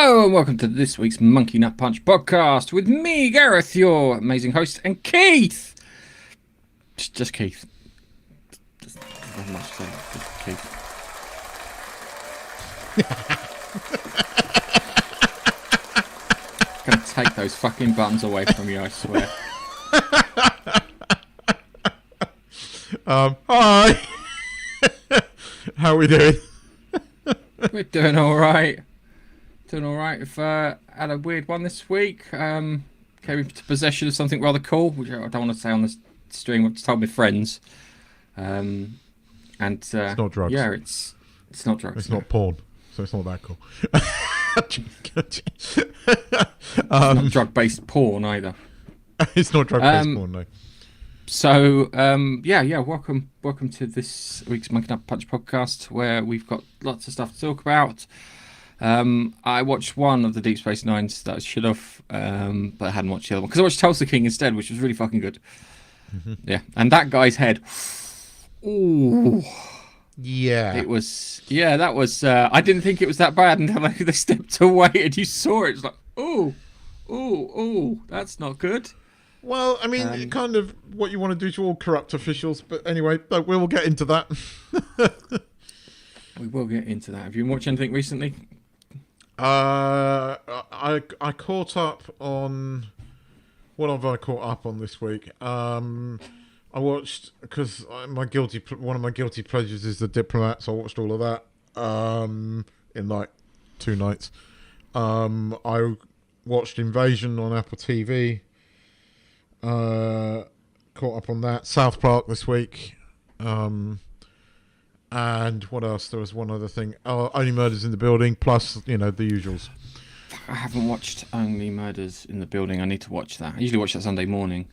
Hello and welcome to this week's Monkey Nut Punch podcast with me, Gareth, your amazing host, and Keith. Just Keith. Just not much to say. Just Keith. Gonna take those fucking buttons away from you, I swear. Hi. How are we doing? We're doing alright. Doing alright. We've had a weird one this week. Came into possession of something rather cool, which I don't want to say on the stream. I've just told my friends. It's not drugs. Yeah, it's not drugs. It's not porn, so it's not that cool. It's not drug-based porn either. It's not drug-based porn, no. So, welcome to this week's Monkey Nut Punch podcast, where we've got lots of stuff to talk about. I watched one of the Deep Space Nines that I should have, but I hadn't watched the other one because I watched Tulsa King instead, which was really fucking good. Mm-hmm. Yeah, and that guy's head. Ooh. Yeah. It was. Yeah, that was. I didn't think it was that bad until they stepped away and you saw it. It's like, ooh, that's not good. Well, I mean, kind of what you want to do to all corrupt officials, but anyway, we will get into that. We will get into that. Have you watched anything recently? I caught up on. What have I caught up on this week? I watched because one of my guilty pleasures is The Diplomat, so I watched all of that in like 2 nights. I watched Invasion on Apple TV. Caught up on that. South Park this week. And what else? There was one other thing. Only Murders in the Building, plus, the usuals. I haven't watched Only Murders in the Building. I need to watch that. I usually watch that Sunday morning,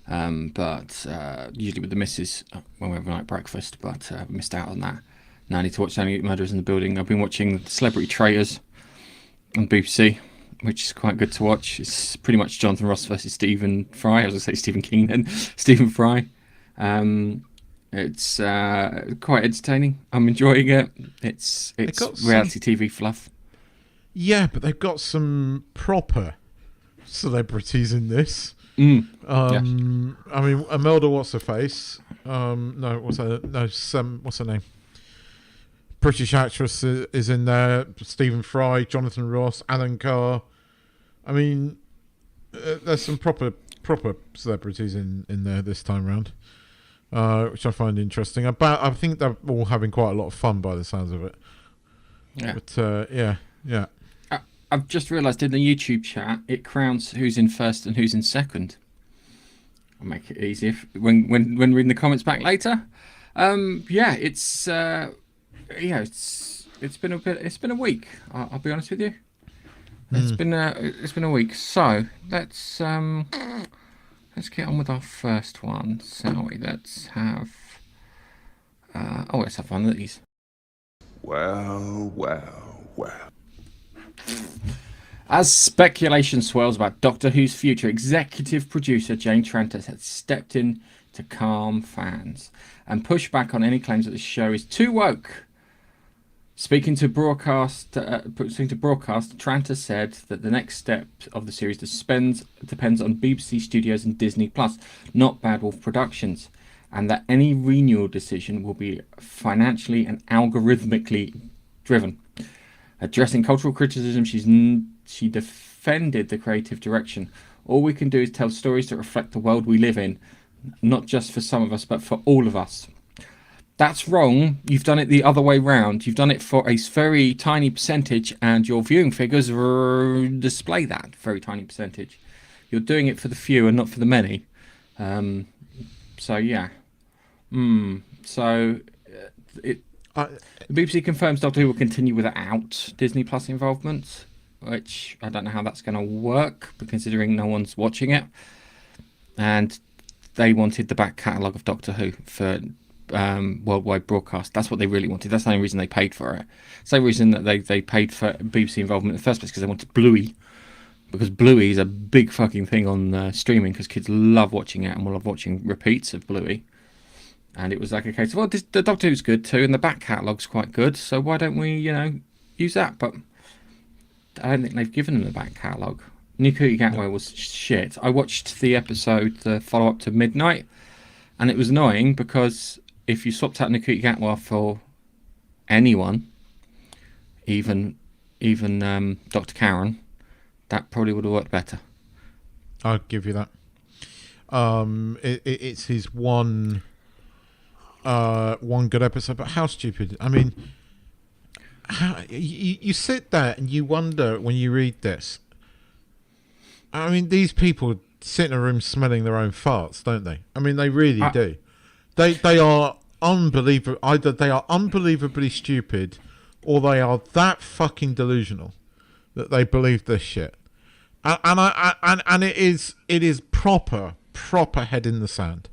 but usually with the missus when we have a night breakfast, but I missed out on that. Now I need to watch Only Murders in the Building. I've been watching Celebrity Traitors on BBC, which is quite good to watch. It's pretty much Jonathan Ross versus Stephen Fry. I was going to say Stephen King then. Stephen Fry. It's quite entertaining. I'm enjoying it. It's reality TV fluff. Yeah, but they've got some proper celebrities in this. Yes. I mean, Imelda, what's her face? What's her name? British actress is in there. Stephen Fry, Jonathan Ross, Alan Carr. I mean, there's some proper celebrities in there this time round. Which I find interesting. I think they're all having quite a lot of fun by the sounds of it. Yeah. But yeah. I've just realised in the YouTube chat it crowns who's in first and who's in second. I'll make it easy when reading the comments back later. It's been a week. I'll be honest with you. It's been a week. So let's get on with our first one, shall we? Let's have one of these. Well. As speculation swirls about Doctor Who's future, executive producer Jane Tranter has stepped in to calm fans and push back on any claims that the show is too woke. Speaking to broadcast, Tranter said that the next step of the series depends on BBC Studios and Disney Plus, not Bad Wolf Productions, and that any renewal decision will be financially and algorithmically driven. Addressing cultural criticism, she defended the creative direction. All we can do is tell stories that reflect the world we live in, not just for some of us, but for all of us. That's wrong. You've done it the other way round. You've done it for a very tiny percentage, and your viewing figures display that very tiny percentage. You're doing it for the few and not for the many. The BBC confirms Doctor Who will continue without Disney Plus involvement, which I don't know how that's going to work, but considering no one's watching it. And they wanted the back catalogue of Doctor Who for worldwide broadcast. That's what they really wanted. That's the only reason they paid for it. Same reason that they paid for BBC involvement in the first place, because they wanted Bluey, because Bluey is a big fucking thing on streaming, because kids love watching it and will love watching repeats of Bluey. And it was like a case of, well, the Doctor Who's good too, and the back catalogue's quite good, so why don't we use that? But I don't think they've given them the back catalogue. Ncuti Gatwa was shit. I watched the episode, the follow-up to Midnight, and it was annoying because if you swapped out Ncuti Gatwa for anyone, even Dr. Karen, that probably would have worked better. I'll give you that. It's his one good episode, but how stupid. I mean, you sit there and you wonder when you read this. I mean, these people sit in a room smelling their own farts, don't they? I mean, they really do. They are unbelievable. Either they are unbelievably stupid, or they are that fucking delusional that they believe this shit. And it is proper head in the sand.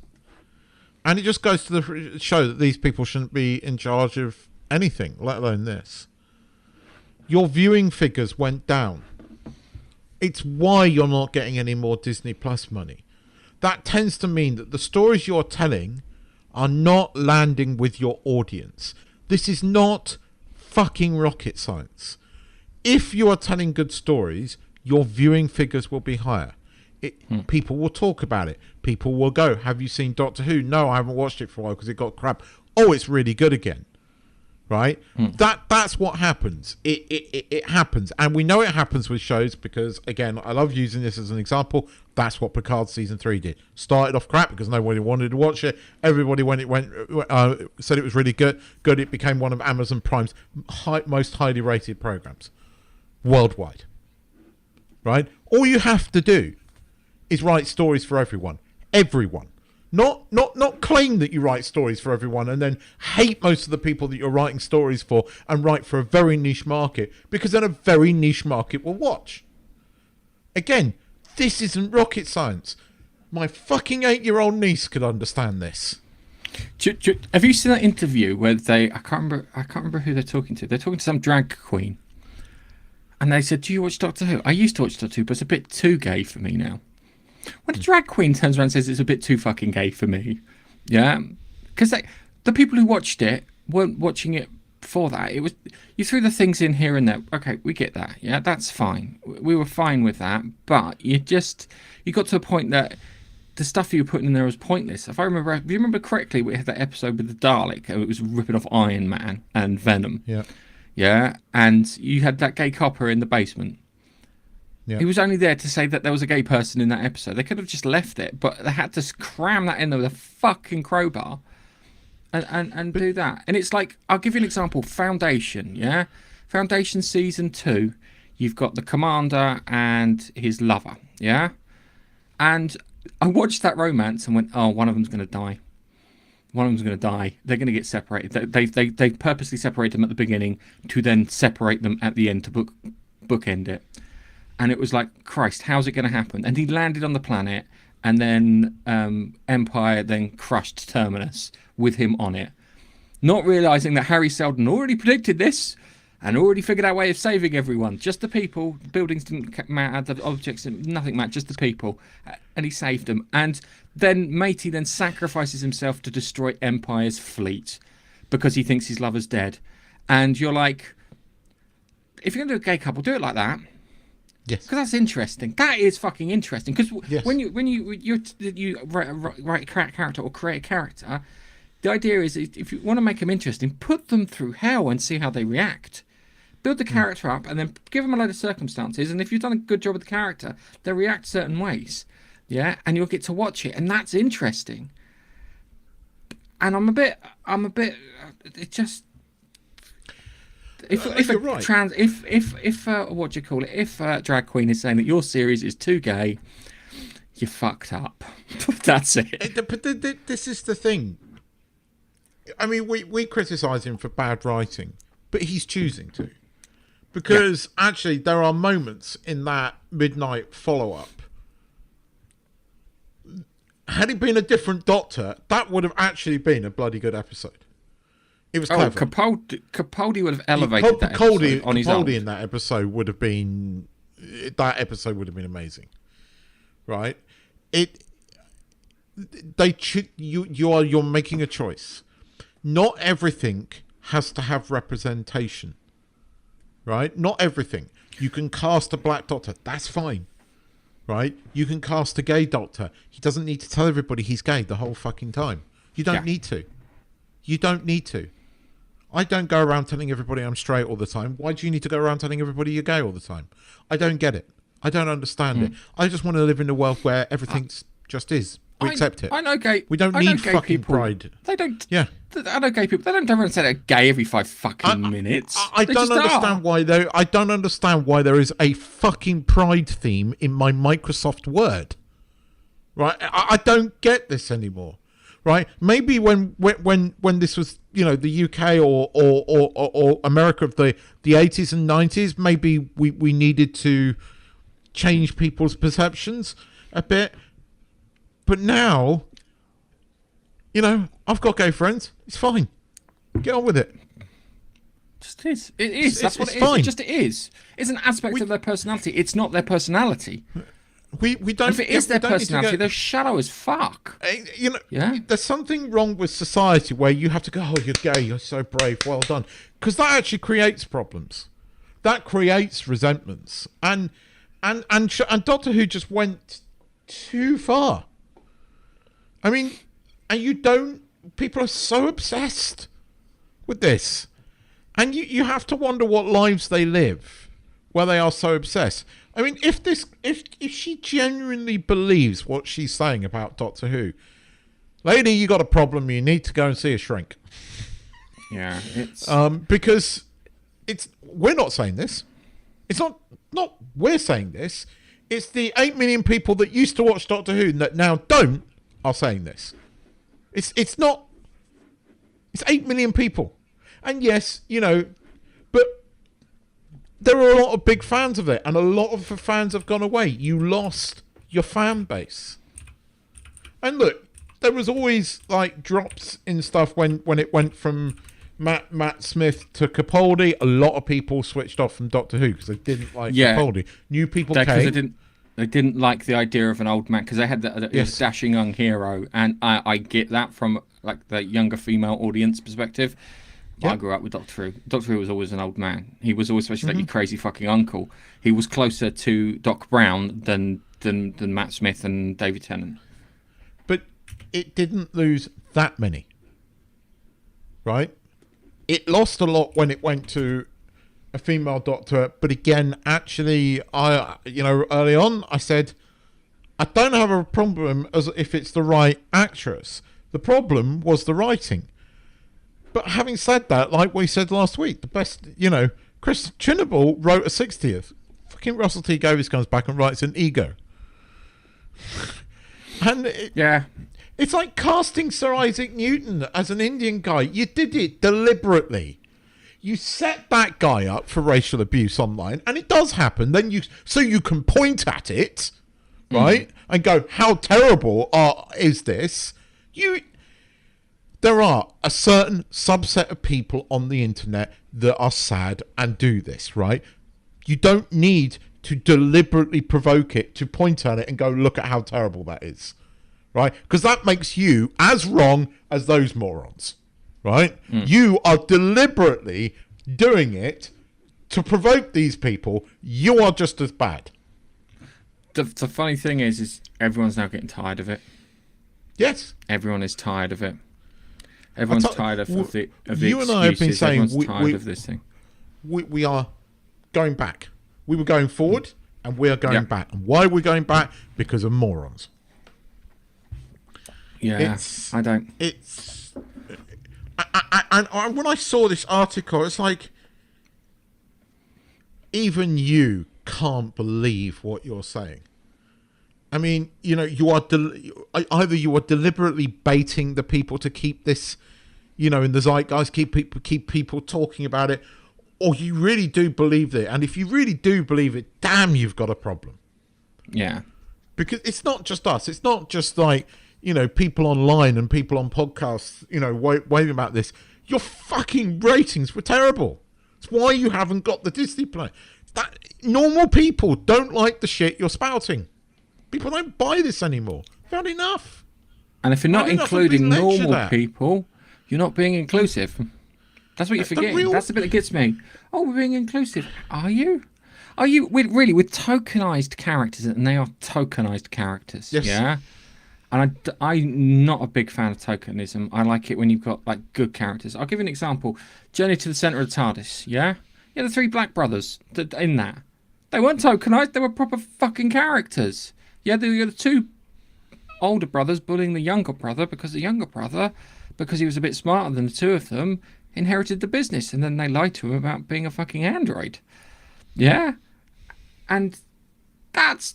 And it just goes to show that these people shouldn't be in charge of anything, let alone this. Your viewing figures went down. It's why you're not getting any more Disney Plus money. That tends to mean that the stories you're telling are not landing with your audience. This is not fucking rocket science. If you are telling good stories, your viewing figures will be higher. People will talk about it. People will go, have you seen Doctor Who? No, I haven't watched it for a while because it got crap. Oh, it's really good again. Right? That's what happens. It happens. And we know it happens with shows because, again, I love using this as an example. That's what Picard Season 3 did. Started off crap because nobody wanted to watch it. Everybody, when it went, said it was really good. It became one of Amazon Prime's most highly rated programs worldwide. Right? All you have to do is write stories for everyone. Everyone. Not claim that you write stories for everyone and then hate most of the people that you're writing stories for and write for a very niche market, because then a very niche market will watch. Again, this isn't rocket science. My fucking 8-year-old niece could understand this. Have you seen that interview where I can't remember who they're talking to. They're talking to some drag queen. And they said, do you watch Doctor Who? I used to watch Doctor Who, but it's a bit too gay for me now. When a drag queen turns around and says it's a bit too fucking gay for me, yeah, because the people who watched it weren't watching it for that. It was, you threw the things in here and there. Okay, we get that. Yeah, that's fine. We were fine with that. But you got to a point that the stuff you were putting in there was pointless. If you remember correctly, we had that episode with the Dalek, and it was ripping off Iron Man and Venom. Yeah. Yeah, and you had that gay copper in the basement. Yeah. He was only there to say that there was a gay person in that episode. They could have just left it, but they had to cram that in there with a fucking crowbar and do that. And it's like, I'll give you an example. Foundation, yeah? Foundation Season 2, you've got the commander and his lover, yeah? And I watched that romance and went, oh, one of them's going to die. One of them's going to die. They're going to get separated. They purposely separate them at the beginning to then separate them at the end to bookend it. And it was like, Christ, how's it going to happen? And he landed on the planet, and then Empire then crushed Terminus with him on it. Not realising that Harry Seldon already predicted this and already figured out a way of saving everyone. Just the people. The buildings didn't matter, the objects, nothing mattered, just the people. And he saved them. And then Matey then sacrifices himself to destroy Empire's fleet because he thinks his lover's dead. And you're like, if you're going to do a gay couple, do it like that. Yes, because that's interesting. That is fucking interesting. Because yes. when you write a character or create a character, the idea is if you want to make them interesting, put them through hell and see how they react. Build the character up and then give them a load of circumstances. And if you've done a good job with the character, they'll react certain ways. Yeah, and you'll get to watch it, and that's interesting. And I'm a bit. It just. If what do you call it? If drag queen is saying that your series is too gay, you fucked up. That's it. But this is the thing. I mean, we criticise him for bad writing, but he's choosing to, because actually there are moments in that Midnight follow-up. Had it been a different Doctor, that would have actually been a bloody good episode. It was clever. Capaldi would have elevated that episode on his own. Capaldi in that episode would have been... That episode would have been amazing. Right? You're making a choice. Not everything has to have representation. Right? Not everything. You can cast a black doctor. That's fine. Right? You can cast a gay doctor. He doesn't need to tell everybody he's gay the whole fucking time. You don't need to. You don't need to. I don't go around telling everybody I'm straight all the time. Why do you need to go around telling everybody you're gay all the time? I don't get it. I don't understand it. I just want to live in a world where everything's just is. We accept it. I know gay. We don't need fucking people. pride. They don't. Yeah. I know gay people. They don't ever say they're gay every 5 fucking minutes. I don't understand why though. I don't understand why there is a fucking pride theme in my Microsoft Word. Right? I don't get this anymore. Right? Maybe when this was, you know, the UK or America of the 80s and 90s, maybe we needed to change people's perceptions a bit. But now, you know, I've got gay friends. It's fine. Get on with it. Just is. It is. That's what it is. Fine. It just is. It's an aspect of their personality. It's not their personality. We don't. If it is their personality, they're shallow as fuck. You know, there's something wrong with society where you have to go, oh, you're gay, you're so brave, well done. Because that actually creates problems. That creates resentments. And Doctor Who just went too far. I mean, and you don't... People are so obsessed with this. And you have to wonder what lives they live where they are so obsessed. I mean, if she genuinely believes what she's saying about Doctor Who, lady, you got a problem. You need to go and see a shrink. Yeah, it's because we're not saying this. It's not we're saying this. It's the 8 million people that used to watch Doctor Who and that now don't are saying this. It's not. It's 8 million people, and yes, you know, but. There are a lot of big fans of it, and a lot of the fans have gone away. You lost your fan base. And look, there was always like drops in stuff when it went from Matt Smith to Capaldi. A lot of people switched off from Doctor Who because they didn't like Capaldi. New people came. They didn't like the idea of an old man because they had this dashing young hero, and I get that from like the younger female audience perspective. Yep. I grew up with Doctor Who. Doctor Who was always an old man. He was always supposed to be like your crazy fucking uncle. He was closer to Doc Brown than Matt Smith and David Tennant. But it didn't lose that many, right? It lost a lot when it went to a female Doctor. But again, actually, early on, I said I don't have a problem as if it's the right actress. The problem was the writing. But having said that, like we said last week, the best, you know, Chris Chinabal wrote a 60th. Fucking Russell T. Davies comes back and writes an Ego. And it's like casting Sir Isaac Newton as an Indian guy. You did it deliberately. You set that guy up for racial abuse online, and it does happen. Then you can point at it, right, and go, "How terrible is this?" There are a certain subset of people on the internet that are sad and do this, right? You don't need to deliberately provoke it to point at it and go, look at how terrible that is, right? Because that makes you as wrong as those morons, right? You are deliberately doing it to provoke these people. You are just as bad. The funny thing is everyone's now getting tired of it. Yes. Everyone is tired of it. Everyone's tired of the you and I have been saying everyone's tired of this thing. We are going back. We were going forward, and we are going back. And why are we going back? Because of morons. Yeah, I don't. It's... And when I saw this article, it's like, even you can't believe what you're saying. I mean, you know, you are either you are deliberately baiting the people to keep this, you know, in the zeitgeist, keep people talking about it, or you really do believe it. And if you really do believe it, damn, you've got a problem. Yeah. Because it's not just us. It's not just like, you know, people online and people on podcasts, you know, waving about this. Your fucking ratings were terrible. It's why you haven't got the Disney Play. That normal people don't like the shit you're spouting. People don't buy this anymore. They've had enough. And if you're not including normal people, you're not being inclusive. That's what you're forgetting. That's the bit that gets me. Oh, we're being inclusive. Are you? Are you with tokenized characters, and they are tokenized characters? Yes. Yeah. And I'm not a big fan of tokenism. I like it when you've got like good characters. I'll give you an example. Journey to the Center of the TARDIS. Yeah. Yeah, the three black brothers in that. They weren't tokenized. They were proper fucking characters. Yeah, they were the two older brothers bullying the younger brother because the younger brother, because he was a bit smarter than the two of them, inherited the business, and then they lied to him about being a fucking android. Yeah, and that's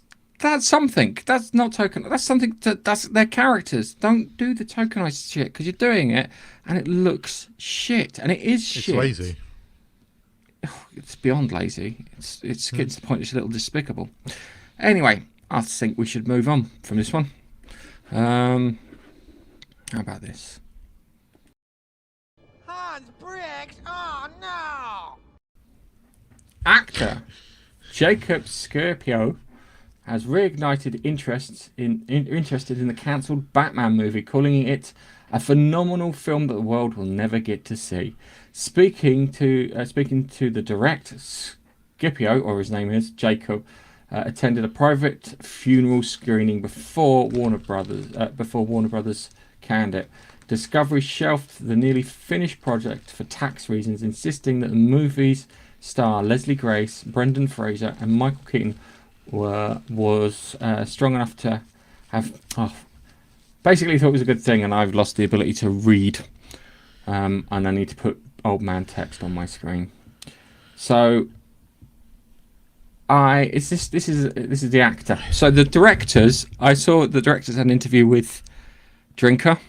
something. That's not token. That's something. That's their characters. Don't do the tokenized shit because you're doing it, and it looks shit, and it is shit. It's lazy. It's beyond lazy. It's getting to the point it's a little despicable. Anyway, I think we should move on from this one. How about this? Hans Briggs? Oh no! Actor Jacob Scipio has reignited interested in the cancelled Batman movie, calling it a phenomenal film that the world will never get to see. Speaking to the director, Scipio, or his name is Jacob, attended a private funeral screening before Warner Brothers canned it. Discovery shelved the nearly finished project for tax reasons, insisting that the movie's star Leslie Grace, Brendan Fraser, and Michael Keaton was strong enough to have. Basically, thought it was a good thing, and I've lost the ability to read, and I need to put old man text on my screen. So, this is the actor. So the directors, I saw the directors had an interview with Drinker.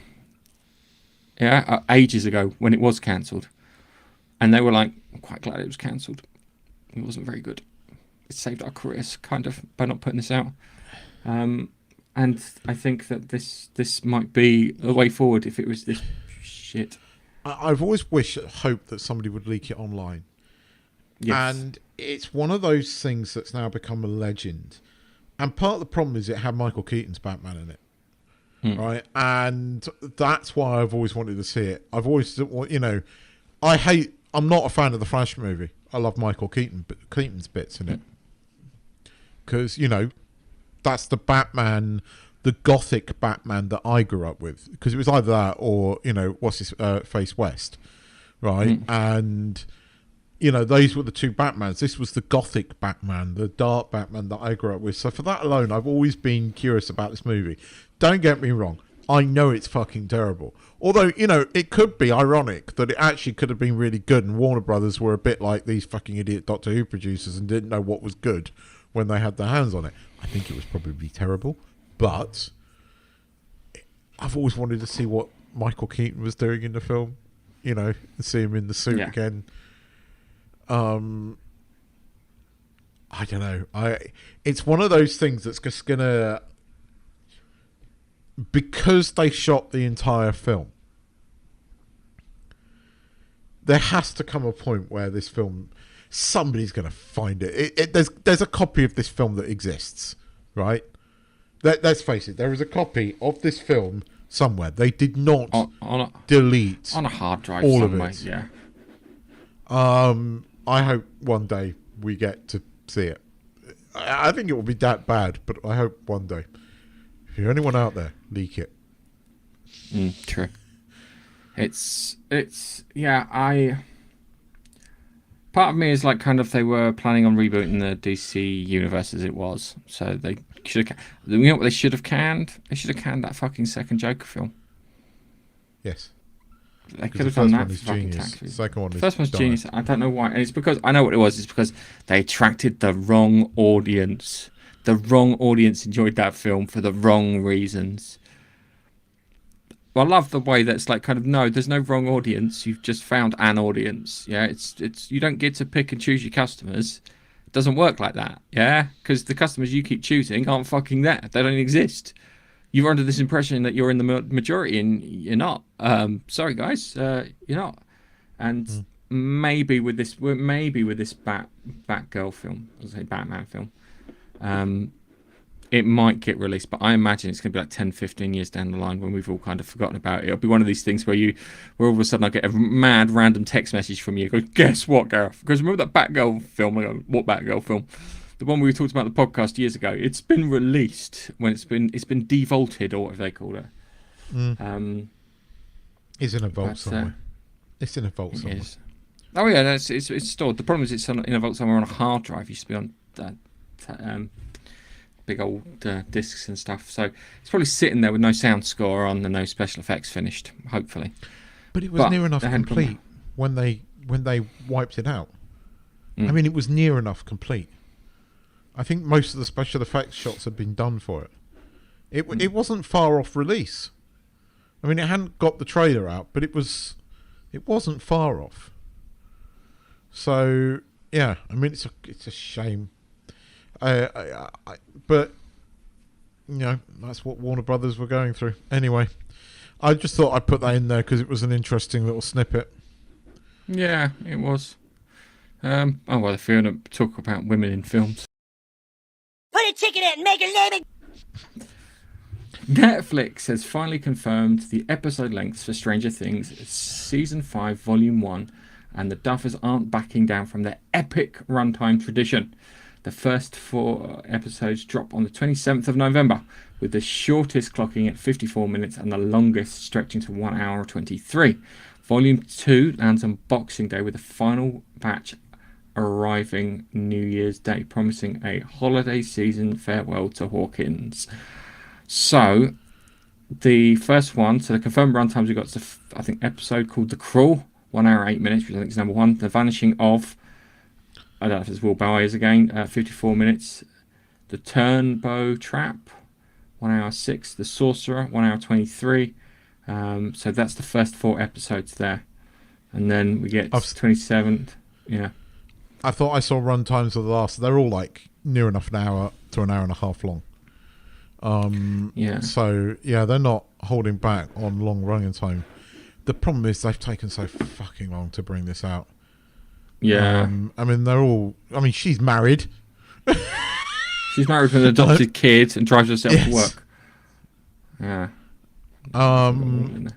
Yeah, ages ago when it was cancelled, and they were like, "I'm quite glad it was cancelled. It wasn't very good. It saved our careers, kind of, by not putting this out." And I think that this might be the way forward if it was this shit. I've always hoped that somebody would leak it online. Yes. And it's one of those things that's now become a legend. And part of the problem is it had Michael Keaton's Batman in it. Right? And that's why I've always wanted to see it. I've always, I'm not a fan of the Flash movie. I love Michael Keaton's bits in it. Because, that's the Batman, the gothic Batman that I grew up with. Because it was either that or, what's his face, West. Right? And, those were the two Batmans. This was the gothic Batman, the dark Batman that I grew up with. So for that alone, I've always been curious about this movie. Don't get me wrong. I know it's fucking terrible. Although, it could be ironic that it actually could have been really good, and Warner Brothers were a bit like these fucking idiot Doctor Who producers and didn't know what was good when they had their hands on it. I think it was probably terrible, but I've always wanted to see what Michael Keaton was doing in the film, and see him in the suit again. I don't know. It's one of those things that's just gonna, because they shot the entire film, there has to come a point where this film, somebody's going to find it. There's a copy of this film that exists, right? Let's face it, there is a copy of this film somewhere. They did not delete on a hard drive all somewhere, of it. Yeah. I hope one day we get to see it. I think it will be that bad, but I hope one day. If you're anyone out there, leak it. True. It's part of me is like, kind of, they were planning on rebooting the DC universe as it was, so they should have. You know what they should have canned? They should have canned that fucking second Joker film. Yes. They could have done that. The second one is first one's genius. I don't know why, and it's because I know what it was. It's because they attracted the wrong audience. The wrong audience enjoyed that film for the wrong reasons. Well, I love the way that's like, kind of, no, there's no wrong audience. You've just found an audience. Yeah, it's you don't get to pick and choose your customers. It doesn't work like that. Yeah, because the customers you keep choosing aren't fucking there. They don't exist. You're under this impression that you're in the majority, and you're not. Sorry, guys, you're not. And maybe with this Batgirl film, I was say Batman film, it might get released, but I imagine it's going to be like 10, 15 years down the line when we've all kind of forgotten about it. It'll be one of these things where all of a sudden I get a mad random text message from you. Go, guess what, Gareth? Because remember that Batgirl film? I go, what Batgirl film? The one we talked about in the podcast years ago. It's been released when it's been devaulted, or whatever they call it. It's in a vault somewhere. It's in a vault somewhere. Is. Oh yeah, no, it's stored. The problem is it's in a vault somewhere on a hard drive. It used to be on big old discs and stuff. So it's probably sitting there with no sound score on and no special effects finished. Hopefully, but it was near enough complete when they wiped it out. I mean, it was near enough complete. I think most of the special effects shots had been done for it. It wasn't far off release. I mean, it hadn't got the trailer out, but it wasn't far off. So yeah, I mean, it's a shame. But you know, that's what Warner Brothers were going through. Anyway, I just thought I'd put that in there because it was an interesting little snippet. Yeah, it was. Oh well, if you're going to talk about women in films. Put a ticket in and make a living. Netflix has finally confirmed the episode lengths for Stranger Things Season 5, Volume 1, and the Duffers aren't backing down from their epic runtime tradition. The first 4 episodes drop on the 27th of November, with the shortest clocking at 54 minutes and the longest stretching to 1 hour 23. Volume 2 lands on Boxing Day, with the final batch arriving New Year's Day, promising a holiday season farewell to Hawkins. So, the first one, so the confirmed runtimes we got, I think, episode called The Crawl, 1 hour 8 minutes, which I think is number 1. The Vanishing of, I don't know if it's Will Byers again, 54 minutes. The Turnbow Trap, 1 hour 6. The Sorcerer, 1 hour 23. So that's the first 4 episodes there. And then we get 27th. Yeah. I thought I saw runtimes of the last. They're all like near enough an hour to an hour and a half long. Yeah. So yeah, they're not holding back on long running time. The problem is they've taken so fucking long to bring this out. Yeah. I mean, they're all. I mean, she's married. She's married with an adopted kid and drives herself to work. Yeah. I mean,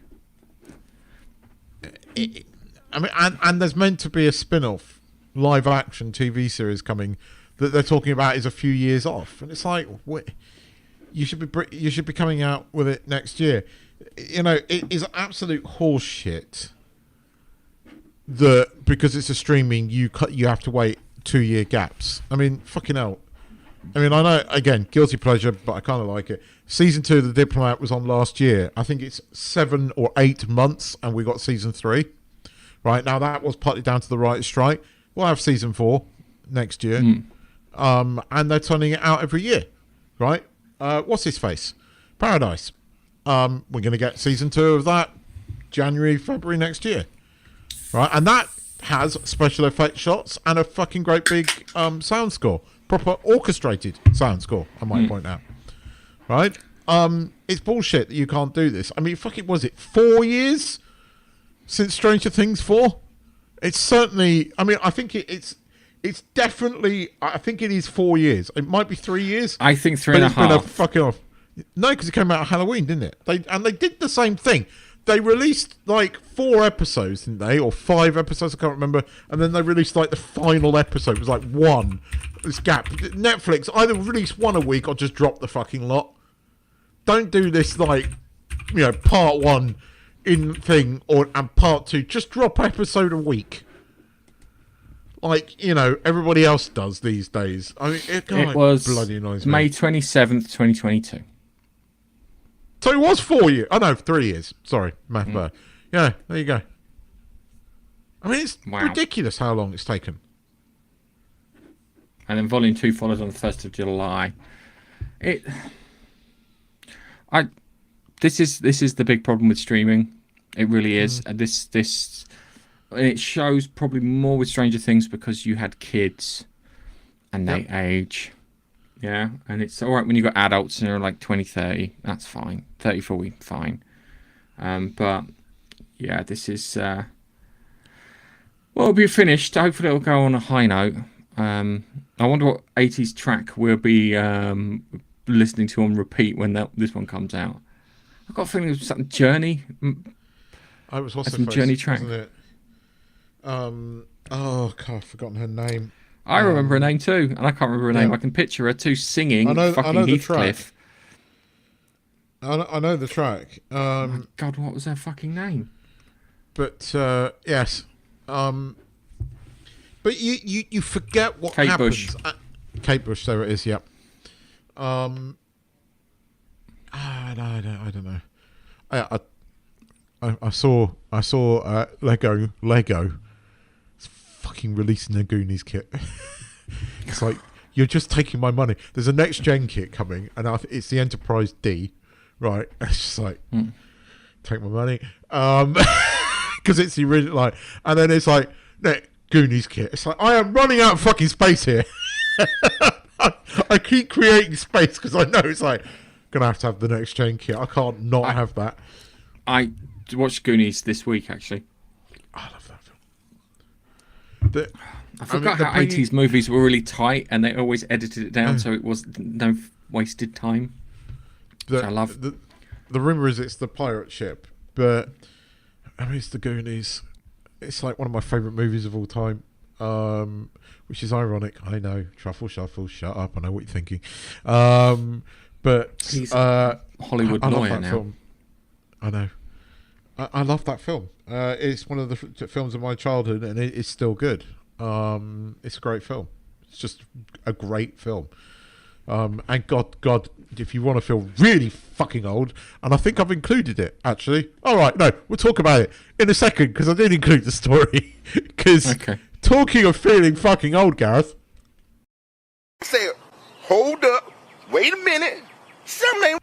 and there's meant to be a spin-off live action TV series coming that they're talking about is a few years off, and it's like, what? You should be coming out with it next year. You know, it is absolute horseshit that because it's a streaming, you have to wait 2-year gaps. I mean, fucking hell. I mean, I know, again, guilty pleasure, but I kind of like it. Season 2 of The Diplomat was on last year. I think it's 7 or 8 months, and we got season 3. Right now, that was partly down to the writer's strike. We'll have season 4 next year, and they're turning it out every year, right? What's his face? Paradise. We're going to get season 2 of that January, February next year, right? And that has special effect shots and a fucking great big sound score, proper orchestrated sound score. I might point out, right? It's bullshit that you can't do this. I mean, fucking, was it 4 years since Stranger Things 4? It's certainly. I mean, I think it's definitely. I think it is 4 years. It might be 3 years. I think 3.5. Been a fucking off. No, because it came out on Halloween, didn't it? They did the same thing. They released like 4 episodes, didn't they, or 5 episodes? I can't remember. And then they released like the final episode. It was like 1. This gap. Netflix either release 1 a week or just drop the fucking lot. Don't do this like, you know, part 1 in thing and part 2. Just drop episode a week. Like, you know, everybody else does these days. I mean, it was bloody annoys me. May 27th, 2022. So it was 4 years. Oh, no, 3 years. Sorry, math bad. Yeah, there you go. I mean, it's ridiculous how long it's taken. And then Volume 2 follows on the 1st of July. This is the big problem with streaming. It really is. And it shows probably more with Stranger Things because you had kids and they age. Yeah, and it's all right when you've got adults and they're like 20, 30. That's fine. 30, 40, fine. But, yeah, this is... well, it'll be finished. Hopefully it'll go on a high note. I wonder what 80s track will be listening to on repeat when this one comes out. I've got a feeling it's something Journey. I was what's some Journey track, wasn't it? Oh God, I've forgotten her name. I remember her name too, and I can't remember her name. I can picture her too singing. I know Heathcliff. I know the track. Oh my God, what was her fucking name? But yes, but you forget what Kate happens. Bush. Kate Bush, there it is. Yep. No, I don't know. I saw Lego it's fucking releasing a Goonies kit. It's like, you're just taking my money. There's a next gen kit coming, and it's the Enterprise D, right? It's just like, take my money, because it's the original. Like, and then it's like, Goonies kit. It's like, I am running out of fucking space here. I keep creating space because I know it's like gonna have to have the next gen kit. I can't not have that. I watched Goonies this week actually. I love that film. I forgot how 80s movies were really tight, and they always edited it down so it was no wasted time. Which I love. The rumor is it's the pirate ship, but I mean it's the Goonies. It's like one of my favourite movies of all time. Which is ironic, I know. Truffle Shuffle, shut up, I know what you're thinking. But he's a Hollywood lawyer now. Film. I know. I love that film. It's one of the films of my childhood, and it's still good. It's a great film. It's just a great film. And God, if you want to feel really fucking old, and I think I've included it, actually. All right, no, we'll talk about it in a second, because I did include the story. Because talking of feeling fucking old, Gareth. Say, hold up, wait a minute, something ain't...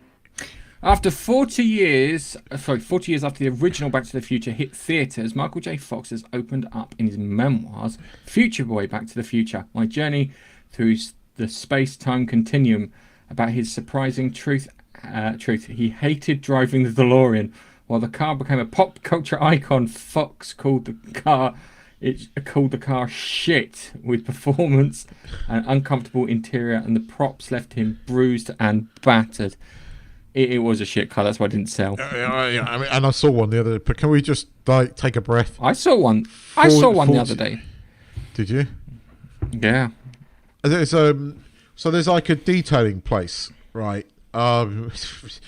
After 40 years after the original Back to the Future hit theatres, Michael J. Fox has opened up in his memoirs, Future Boy Back to the Future, my journey through the space-time continuum, about his surprising truth. He hated driving the DeLorean. While the car became a pop culture icon, Fox called the car shit, with performance and uncomfortable interior, and the props left him bruised and battered. It was a shit car. That's why I didn't sell. I mean, and I saw one the other day. But can we just take a breath? I saw one. The other day. Did you? Yeah. There's so there's like a detailing place, right? It's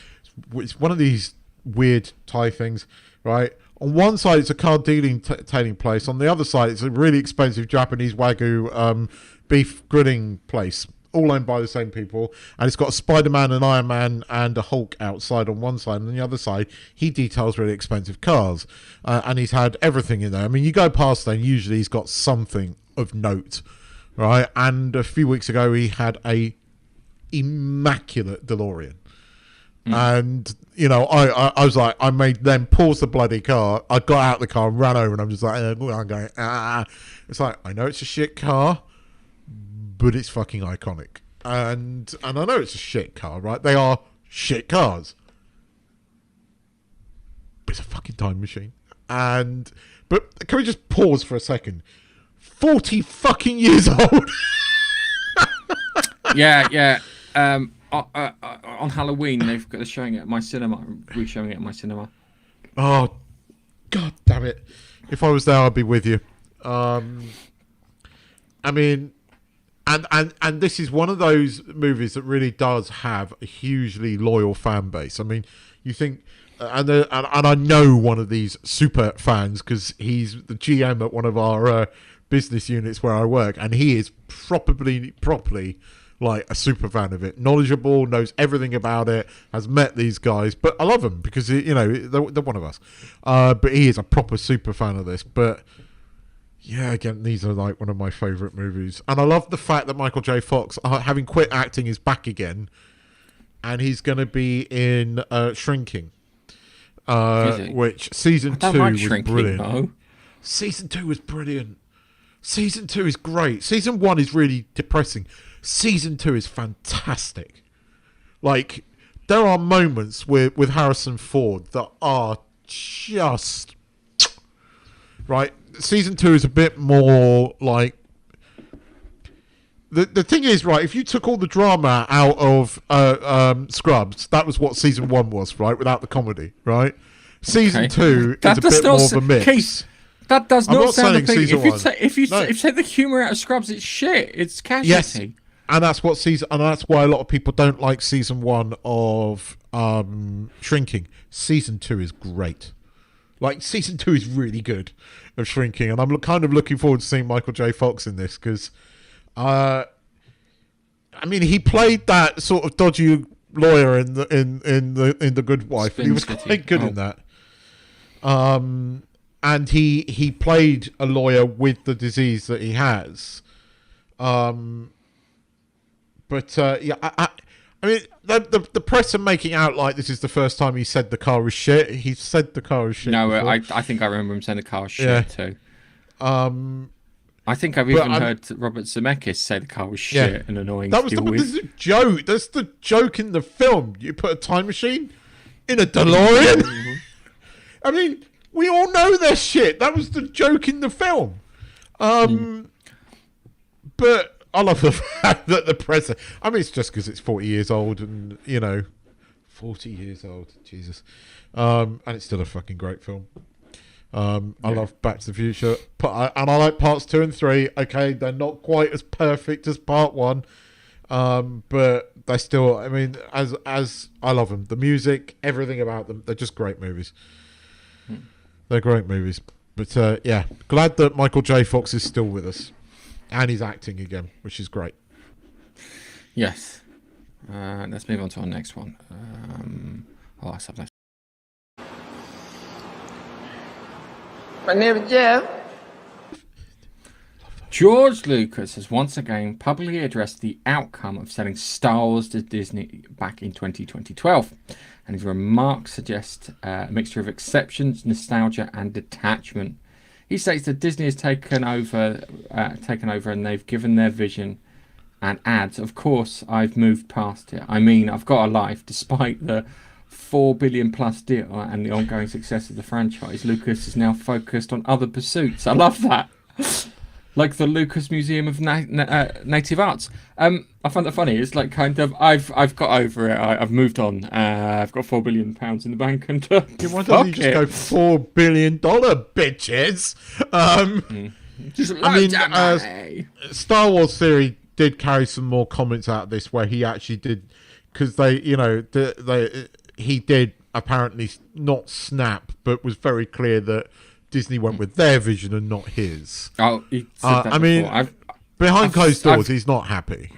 one of these weird Thai things, right? On one side, it's a car detailing place. On the other side, it's a really expensive Japanese Wagyu beef grilling place, all owned by the same people. And it's got a Spider-Man, an Iron Man, and a Hulk outside on one side. And on the other side, he details really expensive cars. And he's had everything in there. I mean, you go past there, and usually he's got something of note, right? And a few weeks ago, he had a immaculate DeLorean. And, you know, I was like, I made them pause the bloody car. I got out of the car and ran over, and I'm just like, I'm going, ah. It's like, I know it's a shit car, but it's fucking iconic. And I know it's a shit car, right? They are shit cars. But it's a fucking time machine. But can we just pause for a second? 40 fucking years old. Yeah. On Halloween, they're showing it at my cinema, re-showing it at my cinema. Oh, God damn it. If I was there, I'd be with you. I mean, and this is one of those movies that really does have a hugely loyal fan base. I mean, you think, and I know one of these super fans because he's the GM at one of our business units where I work, and he is properly like a super fan of it, knowledgeable, knows everything about it, has met these guys. But I love him because, you know, they're one of us. But he is a proper super fan of this. But yeah, again, these are like one of my favourite movies. And I love the fact that Michael J. Fox, having quit acting, is back again. And he's going to be in Shrinking, which season 2 was brilliant. Though. Season 2 was brilliant. Season 2 is great. Season 1 is really depressing. Season 2 is fantastic. Like, there are moments with Harrison Ford that are just... Right? Season 2 is a bit more like... The thing is, right, if you took all the drama out of Scrubs, that was what season 1 was, right, without the comedy, right? Season 2 is a bit more of a mix. Keith, that does I'm not not sound saying appealing. season one. If you No. take the humour out of Scrubs, it's shit. It's casualty. Yes, and that's why a lot of people don't like season 1 of Shrinking. Season 2 is great. Like, season 2 is really good of Shrinking, and I'm kind of looking forward to seeing Michael J. Fox in this because, I mean, he played that sort of dodgy lawyer in the Good Wife, and he was Spin City. quite good in that. And he played a lawyer with the disease that he has. Yeah, I mean, the press are making out like this is the first time he said the car was shit. He said the car was shit. No, before. I think I remember him saying the car was shit Yeah. too. I think I've even heard Robert Zemeckis say the car was shit and annoying to deal with. This is a joke. That's the joke in the film. You put a time machine in a DeLorean. I mean, we all know they're shit. That was the joke in the film. But I love the fact that the press... I mean, it's just because it's 40 years old and, 40 years old. Jesus. And it's still a fucking great film. I love Back to the Future. And I like parts 2 and 3. Okay, they're not quite as perfect as part 1. But they still... I mean, as I love them. The music, everything about them. They're just great movies. They're great movies. But, yeah. Glad that Michael J. Fox is still with us. And he's acting again, which is great. Yes. Let's move on to our next one. Let's have that. My name is Jeff. George Lucas has once again publicly addressed the outcome of selling Star Wars to Disney back in 2012, and his remarks suggest a mixture of acceptance, nostalgia, and detachment. He states that Disney has taken over, and they've given their vision, and adds, "Of course, I've moved past it. I mean, I've got a life, despite the $4 billion plus deal and the ongoing success of the franchise. Lucas is now focused on other pursuits." I love that. Like the Lucas Museum of Native Arts. I find that funny. It's like kind of I've got over it. I've moved on. I've got £4 billion in the bank, and Why doesn't he just go $4 billion, bitches? Star Wars Theory did carry some more comments out of this where he actually did, because he did apparently not snap, but was very clear that Disney went with their vision and not his. Oh, he said that before. Behind closed doors, he's not happy.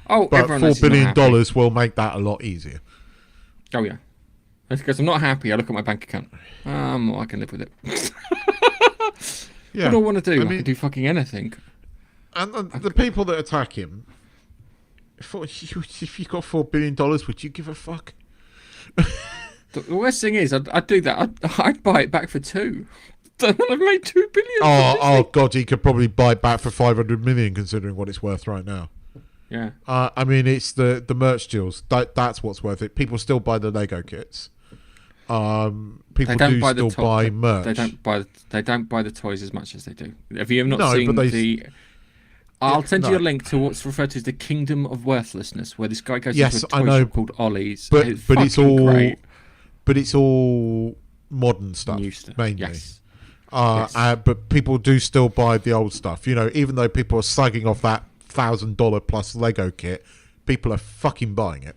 Oh, but everyone knows $4 billion he's not happy. will make that a lot easier. Oh yeah, that's because I'm not happy. I look at my bank account. I can live with it. Yeah, what do I want to do? I mean, can do fucking anything. And the people that attack him, if you got $4 billion, would you give a fuck? The worst thing is, I'd do that. I'd buy it back for $2 billion. I've made $2 billion. Oh God, he could probably buy it back for 500 million, considering what it's worth right now. Yeah. I mean, it's the merch deals. That's what's worth it. People still buy the Lego kits. People do still buy merch. They don't buy the toys as much as they do. Have you ever not No, seen but the? I'll send you a link to what's referred to as the Kingdom of Worthlessness, where this guy goes into a toy shop called Ollie's. But it's all great. But it's all modern stuff, New stuff. mainly. Yes. Yes. But people do still buy the old stuff. Even though people are slagging off that $1,000 plus Lego kit, people are fucking buying it,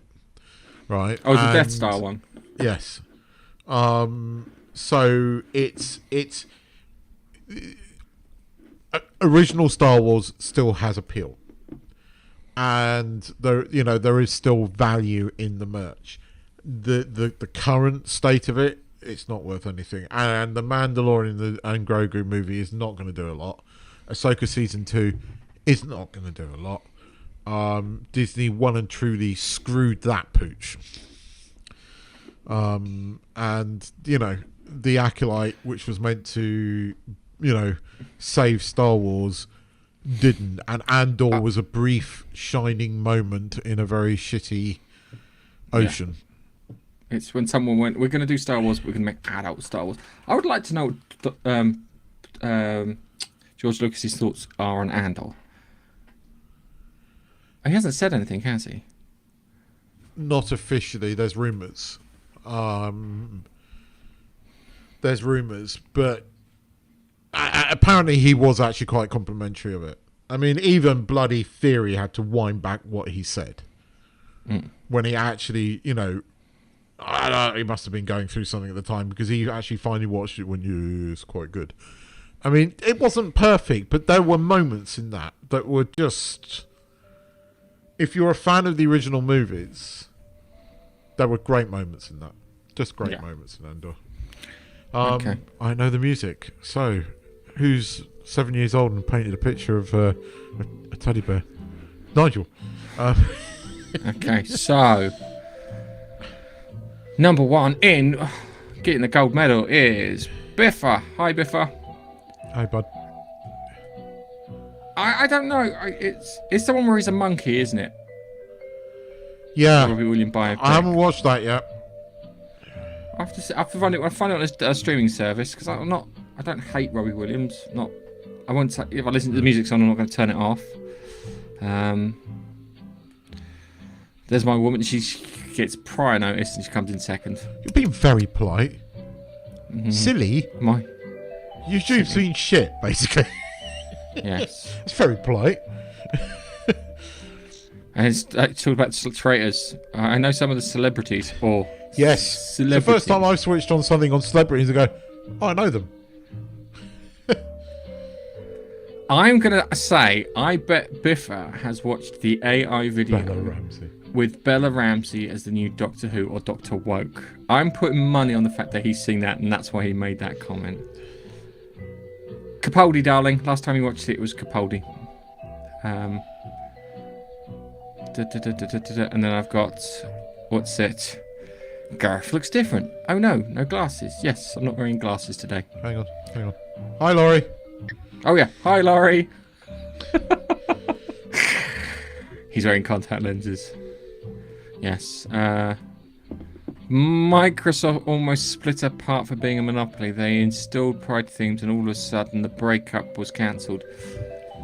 right? Oh, it's the Death Star one. Yes. So it's original Star Wars still has appeal, and there is still value in the merch. The current state of it, it's not worth anything. And the Mandalorian and Grogu movie is not going to do a lot. Ahsoka season 2 is not going to do a lot. Disney well and truly screwed that pooch. And the Acolyte, which was meant to save Star Wars, didn't. And Andor was a brief shining moment in a very shitty ocean. Yeah. It's when someone went, "We're going to do Star Wars, but we're going to make adult Star Wars." I would like to know what George Lucas's thoughts are on Andor. He hasn't said anything, has he? Not officially. There's rumours. There's rumours, but apparently he was actually quite complimentary of it. I mean, even bloody Theory had to wind back what he said when he actually, you know, I don't know, he must have been going through something at the time, because he actually finally watched it when it's quite good. I mean, it wasn't perfect, but there were moments in that were just... If you're a fan of the original movies, there were great moments in that. Just great moments in Andor. Okay. I know the music. So, who's 7 years old and painted a picture of a teddy bear? Nigel. Okay, so... Number 1 in getting the gold medal is Biffa. Hi, Biffa. Hi, bud. I don't know. It's the one where he's a monkey, isn't it? Yeah. Robbie Williams biopic. I haven't watched that yet. I have to find it. I find it on a streaming service because I don't hate Robbie Williams. I won't say, if I listen to the music song, I'm not going to turn it off. There's my woman. She gets prior notice and she comes in second. You're being very polite. Silly. You've seen shit, basically. Yes. It's very polite. And it's talking about traitors. I know some of the celebrities or Yes. It's the first time I've switched on something on celebrities and go, oh, I know them. I'm gonna say I bet Biffa has watched the AI video with Bella Ramsey as the new Doctor Who or Doctor Woke. I'm putting money on the fact that he's seen that, and that's why he made that comment. Capaldi, darling. Last time you watched it was Capaldi. And then I've got... What's it? Gareth looks different. Oh no, no glasses. Yes, I'm not wearing glasses today. Hang on. Hi, Laurie. Oh yeah, hi Laurie. He's wearing contact lenses. Yes. Microsoft almost split apart for being a monopoly. They installed Pride themes and all of a sudden the breakup was cancelled.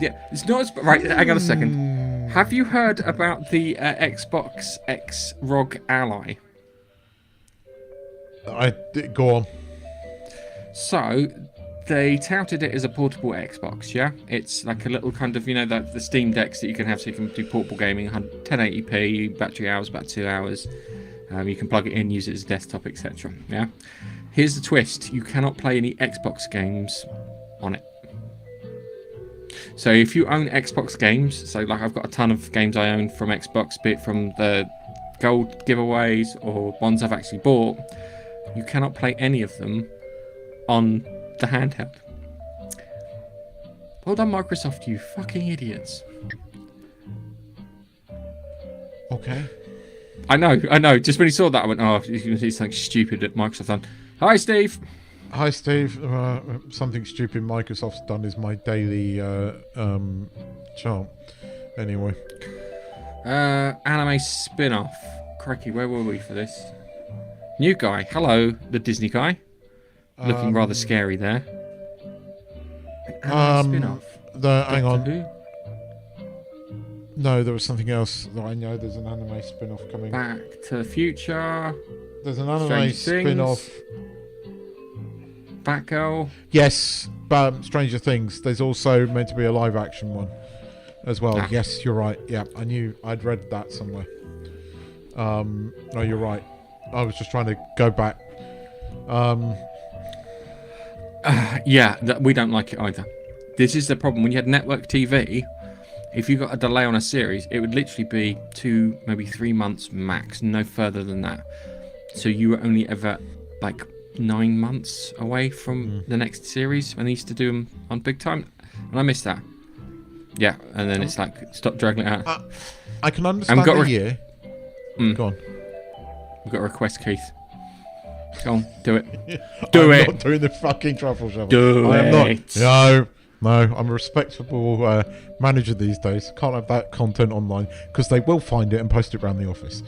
Yeah, it's not as... Right, hang on a second. Have you heard about the Xbox X ROG Ally? Go on. So, they touted it as a portable Xbox, yeah? It's like a little kind of, you know, the Steam Decks that you can have so you can do portable gaming, 1080p, battery hours, about 2 hours. You can plug it in, use it as a desktop, etc. Yeah. Here's the twist: you cannot play any Xbox games on it. So if you own Xbox games, so like I've got a ton of games I own from Xbox, be it from the gold giveaways or ones I've actually bought, you cannot play any of them on the handheld. Well done, Microsoft, you fucking idiots. Okay. I know. Just when he saw that, I went, oh, he's something stupid that Microsoft done. Hi, Steve. Hi, Steve. Something stupid Microsoft's done is my daily chart. Anyway. Anime spin-off. Crikey, where were we for this? New guy. Hello, the Disney guy. Looking rather scary there. Anime spin-off. Hang on. Who? No, there was something else that I know. There's an anime spin-off coming. Back to the Future. There's an anime spin-off. Batgirl. Yes, but Stranger Things. There's also meant to be a live-action one as well. Ah. Yes, you're right. Yeah, I knew. I'd read that somewhere. No, you're right. I was just trying to go back. Yeah, we don't like it either. This is the problem. When you had network TV, if you got a delay on a series, it would literally be 2, maybe 3 months max, no further than that. So you were only ever like 9 months away from the next series, and they used to do them on big time, and I miss that. Yeah, and then it's like stop dragging it out. I can understand the year. Go on. We've got a request, Keith. Go on, do it. I'm not doing the fucking truffle shovel. Do I am it. not. No, I'm a respectable manager these days. Can't have that content online because they will find it and post it around the office.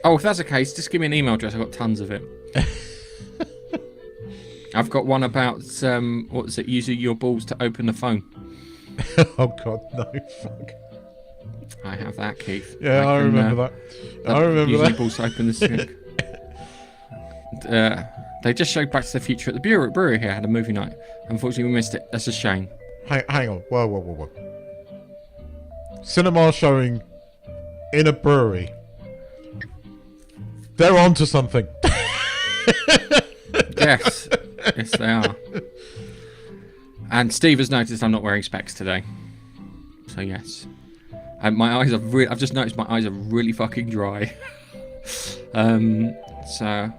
Oh, if that's the case, just give me an email address. I've got tons of it. I've got one about, what is it, using your balls to open the phone. Oh God, no! Fuck. I have that, Keith. Yeah, I remember that. I remember usually that. balls open the sink. They just showed Back to the Future at the brewery here. Had a movie night. Unfortunately, we missed it. That's a shame. Hang on. Whoa. Cinema showing in a brewery. They're onto something. Yes, they are. And Steve has noticed I'm not wearing specs today. So yes, and my eyes are. I've just noticed my eyes are really fucking dry. So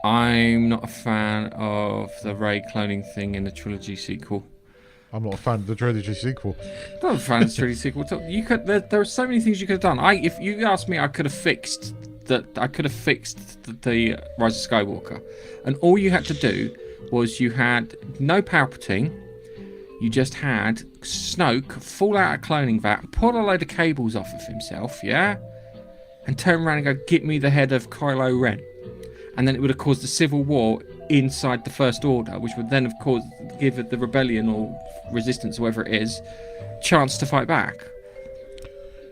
I'm not a fan of the Rey cloning thing in the trilogy sequel. I'm not a fan of the trilogy sequel. I'm not a fan of the trilogy sequel. You could. There are so many things you could have done. If you asked me, I could have fixed that. I could have fixed the Rise of Skywalker, and all you had to do was you had no Palpatine. You just had Snoke fall out of cloning vat, pull a load of cables off of himself, yeah, and turn around and go, "Get me the head of Kylo Ren," and then it would have caused a civil war inside the First Order, which would then, of course, give the rebellion or resistance, whoever it is, chance to fight back.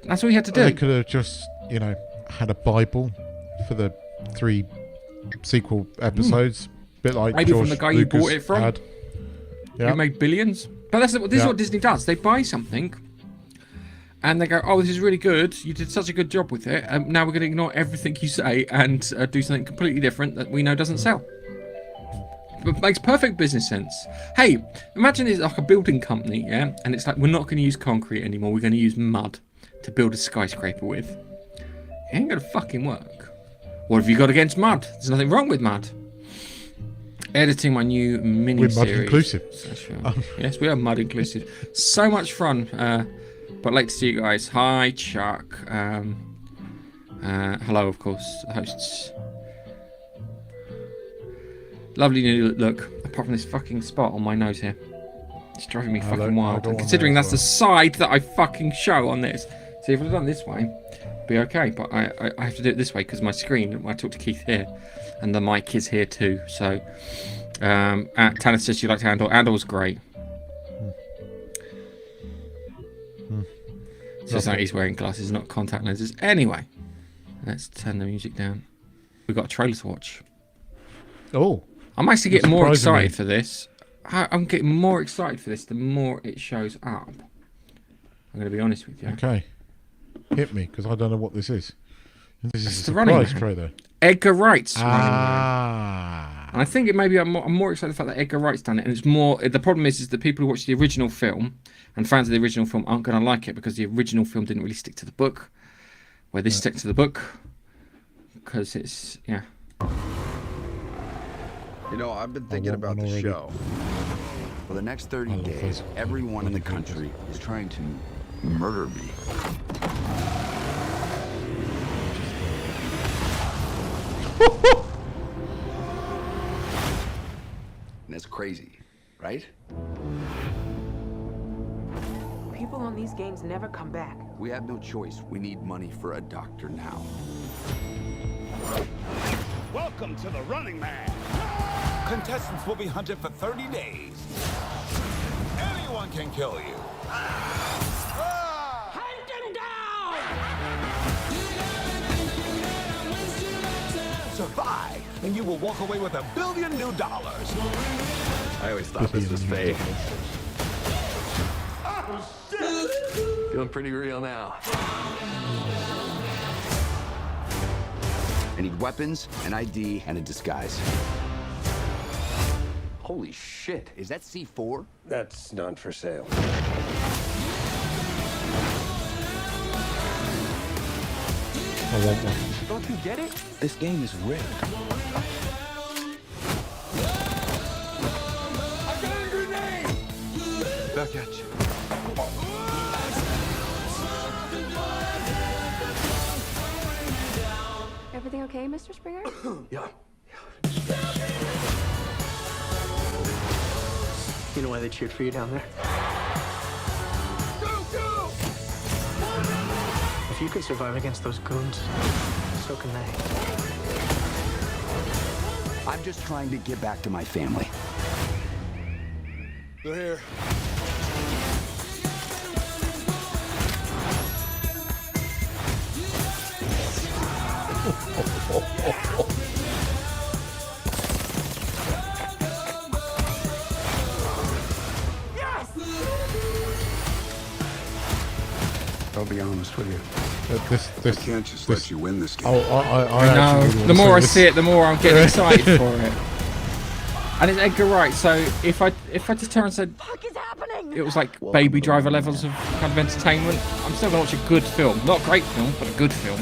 That's all you had to do. They could have just, had a Bible for the 3 sequel episodes, bit like Maybe George from the guy Lucas you bought it from. had. You Yeah. made billions. But this is what Disney does. They buy something, and they go, "Oh, this is really good. You did such a good job with it. Now we're going to ignore everything you say and do something completely different that we know doesn't sell." It makes perfect business sense. Hey, imagine it's like a building company, yeah, and it's like, we're not going to use concrete anymore. We're going to use mud to build a skyscraper with. It ain't going to fucking work. What have you got against mud? There's nothing wrong with mud. Editing my new mini series. We're mud inclusive. Yes, we are mud inclusive. So much fun. But late to see you guys. Hi, Chuck. Hello, of course, the hosts. Lovely new look. Apart from this fucking spot on my nose here, it's driving me fucking wild. And considering that's the side that I fucking show on this. See, if I'd done this way, it'd be okay. But I have to do it this way because my screen. I talk to Keith here. And the mic is here too. So, Tanner says you liked Andor. Andor's great. It's just like he's wearing glasses, not contact lenses. Anyway, let's turn the music down. We've got a trailer to watch. Oh. I'm actually getting more excited for this. I'm getting more excited for this the more it shows up. I'm going to be honest with you. Okay. Hit me, because I don't know what this is. This is a the Running surprise Man. trailer. Edgar Wright's Running Man. Ah. And I think it maybe I'm more excited for the fact that Edgar Wright's done it. And it's more. The problem is that people who watch the original film and fans of the original film aren't going to like it because the original film didn't really stick to the book. Where this stuck to the book because it's I've been thinking about the show. For the next 30 days, everyone in the country is trying to murder me. And it's crazy, right? People on these games never come back. We have no choice. We need money for a doctor now. Welcome to the Running Man. Contestants will be hunted for 30 days. Anyone can kill you. Hunt them down! Survive, and you will walk away with $1 billion new dollars. I always thought this was fake. Oh, shit! Feeling pretty real now. I need weapons, an ID, and a disguise. Holy shit, is that C4? That's not for sale. I want one. Don't you get it? This game is rigged. I got a grenade! Back at you. Everything okay, Mr. Springer? Yeah. You know why they cheered for you down there? Go, go! If you can survive against those goons, so can they. I'm just trying to get back to my family. They're here. I'll be honest with you. This I can't just let you win this game. I know. actually really The more I want to see it, the more I'm getting excited for it. And it's Edgar Wright, so if I just turn and said it was like Baby Driver levels of kind of entertainment, I'm still gonna watch a good film. Not a great film, but a good film.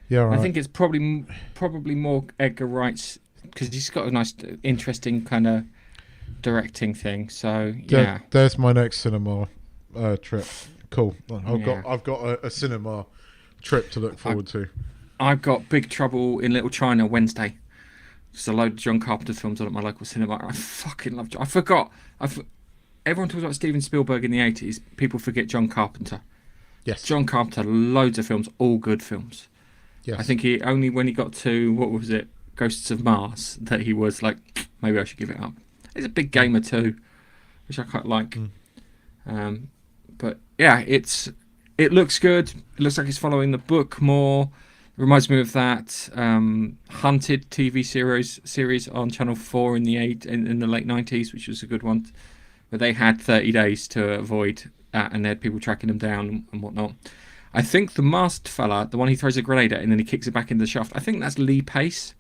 Yeah, right. I think it's probably more Edgar Wright's, because he's got a nice, interesting kind of directing thing. So yeah, there's my next cinema trip. Cool. I've got a cinema trip to look forward to. I've got Big Trouble in Little China Wednesday. Just a load of John Carpenter films on at my local cinema. I fucking love. I forgot. Everyone talks about Steven Spielberg in the 80s. People forget John Carpenter. Yes. John Carpenter, loads of films, all good films. Yes. I think he only when he got to, what was it, Ghosts of Mars, that he was like, maybe I should give it up. He's a big gamer too, which I quite like. But yeah, it looks good. It looks like it's following the book more. It reminds me of that Hunted TV series on Channel 4 in the late 90s, which was a good one, where they had 30 days to avoid that, and they had people tracking them down and whatnot. I think the masked fella, the one he throws a grenade at and then he kicks it back in the shaft, I think that's Lee Pace.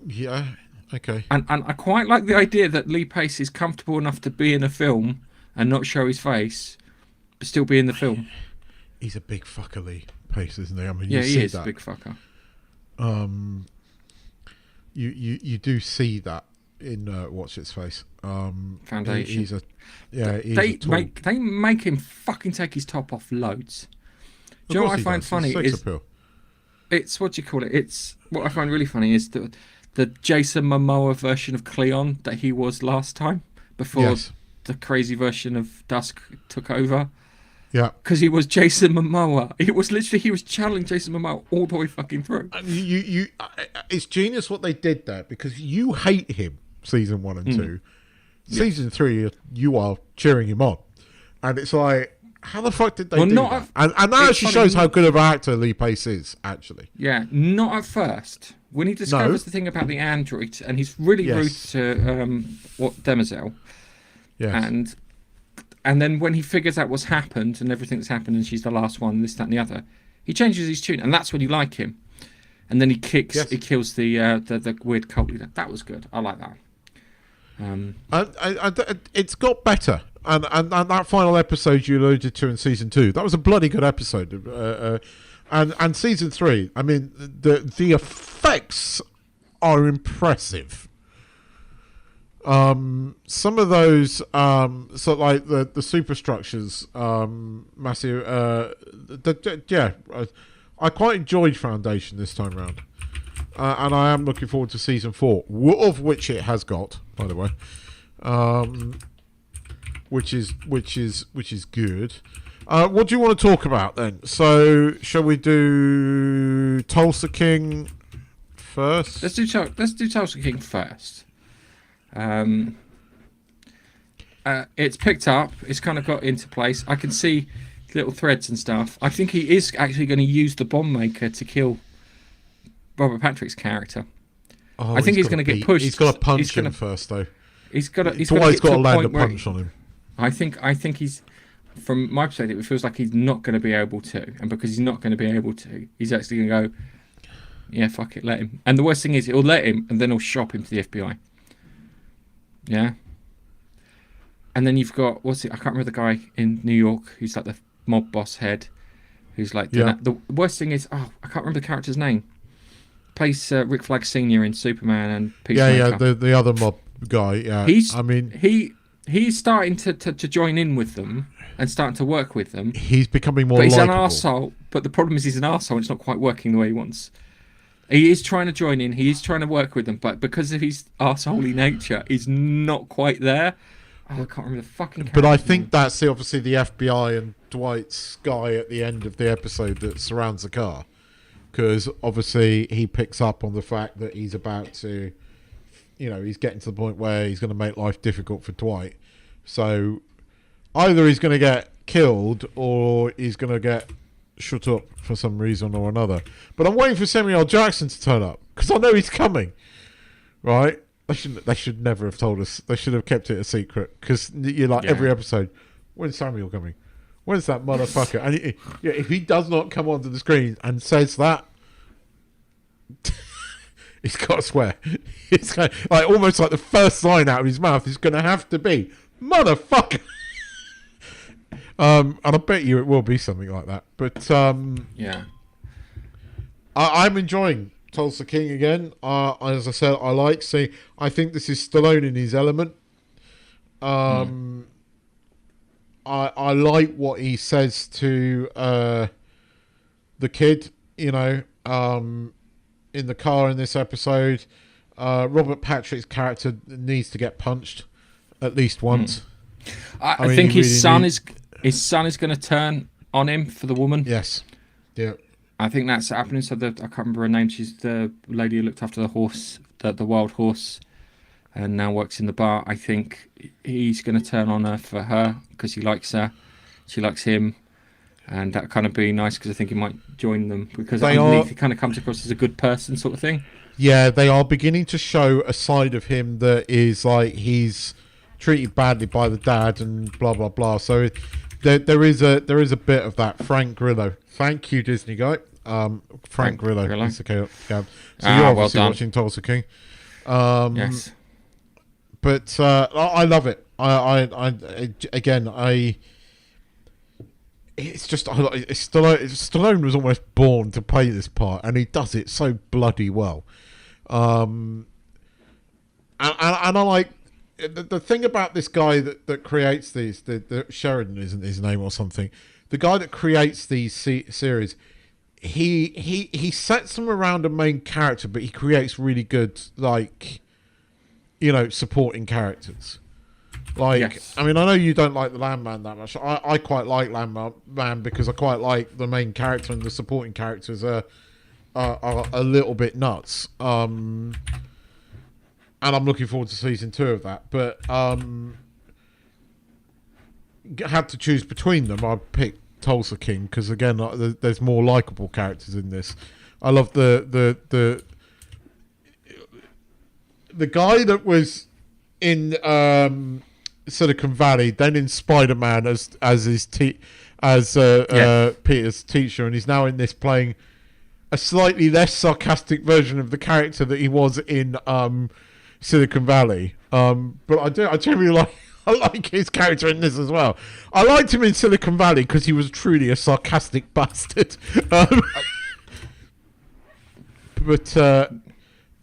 Yeah, okay. And I quite like the idea that Lee Pace is comfortable enough to be in a film and not show his face, but still be in the film. He's a big fucker, Lee Pace, isn't he? I mean, Yeah, you he see is that. a big fucker. You do see that in What's Its Face. Foundation. He's a they make him fucking take his top off loads. Do you know what I find funny is it's what do you call it? It's what I find really funny is the Jason Momoa version of Cleon that he was last time before the crazy version of Dusk took over. Yeah, because he was Jason Momoa. It was literally he was channeling Jason Momoa all the way fucking through. It's genius what they did there, because you hate him season 1 and 2. Season 3, you are cheering him on, and it's like, how the fuck did they do that? And that actually shows how good of an actor Lee Pace is, actually. Yeah, not at first. When he discovers the thing about the android, and he's really rude to Demoiselle. Yes. And then when he figures out what's happened and everything that's happened, and she's the last one, this, that, and the other, he changes his tune, and that's when you like him. And then he kills the weird cult leader. That was good. I like that. It's got better, and that final episode you alluded to in season 2, that was a bloody good episode. And season 3, I mean, the effects are impressive. Some of those, so like the superstructures, massive. I quite enjoyed Foundation this time round, and I am looking forward to season 4, of which it has got, by the way, which is good. What do you want to talk about then? So, shall we do Tulsa King first? Let's do Tulsa King first. It's picked up. It's kind of got into place. I can see little threads and stuff. I think he is actually going to use the bomb maker to kill Robert Patrick's character. Oh, I think he's going to get pushed. He's got to punch him first, though. He's got to land a punch on him. I think he's, from my perspective, it feels like he's not going to be able to, and because he's not going to be able to, he's actually going to go, yeah, fuck it, let him. And the worst thing is, he'll let him, and then he'll shop him to the FBI. Yeah. And then you've got, I can't remember the guy in New York who's like the mob boss head, who's like the worst thing is, I can't remember the character's name. Plays Rick Flag Sr. in Superman and Peacemaker. The other mob guy. Yeah, he's starting to join in with them and starting to work with them. He's becoming more. But he's likable. an arsehole. But the problem is he's an arsehole. And it's not quite working the way he wants. He is trying to join in. He is trying to work with them, but because of his arseholey nature, he's not quite there. Oh, I can't remember the fucking character. But I think that's obviously the FBI and Dwight's guy at the end of the episode that surrounds the car. Because obviously he picks up on the fact that he's about to he's getting to the point where he's going to make life difficult for Dwight. So either he's going to get killed or he's going to get shut up for some reason or another. But I'm waiting for Samuel L. Jackson to turn up because I know he's coming. Right? They should never have told us. They should have kept it a secret because you're like every episode. When's Samuel coming? When's that motherfucker? And if he does not come onto the screen and says that, he's got to swear. It's kind of, like almost like the first line out of his mouth is going to have to be motherfucker. And I bet you it will be something like that. But I'm enjoying Tulsa King again. As I said, I think this is Stallone in his element. I like what he says to the kid, in the car in this episode. Robert Patrick's character needs to get punched at least once. I mean, think his son is going to turn on him for the woman. Yes. Yeah. I think that's happening. So I can't remember her name. She's the lady who looked after the horse, the wild horse, and now works in the bar. I think he's going to turn on her for her because he likes her. She likes him. And that kind of be nice because I think he might join them because underneath he kind of comes across as a good person sort of thing. Yeah, they are beginning to show a side of him that is like he's treated badly by the dad and blah blah blah. So there is a bit of that. Frank Grillo, thank you, Disney guy. Frank Grillo. Is the cab. So you're obviously watching Tulsa King. Yes. But I love it. It's just Stallone was almost born to play this part, and he does it so bloody well. And I like the thing about this guy that creates these. The Sheridan isn't his name or something. The guy that creates these series, he sets them around a main character, but he creates really good supporting characters. Yes. I mean, I know you don't like the Landman that much. I quite like Landman because I quite like the main character, and the supporting characters are a little bit nuts. And I'm looking forward to season 2 of that. But had to choose between them, I'd pick Tulsa King because again, there's more likable characters in this. I love the guy that was in Silicon Valley, then in Spider-Man as Peter's teacher, and he's now in this playing a slightly less sarcastic version of the character that he was in Silicon Valley. But I generally I like his character in this as well. I liked him in Silicon Valley because he was truly a sarcastic bastard. But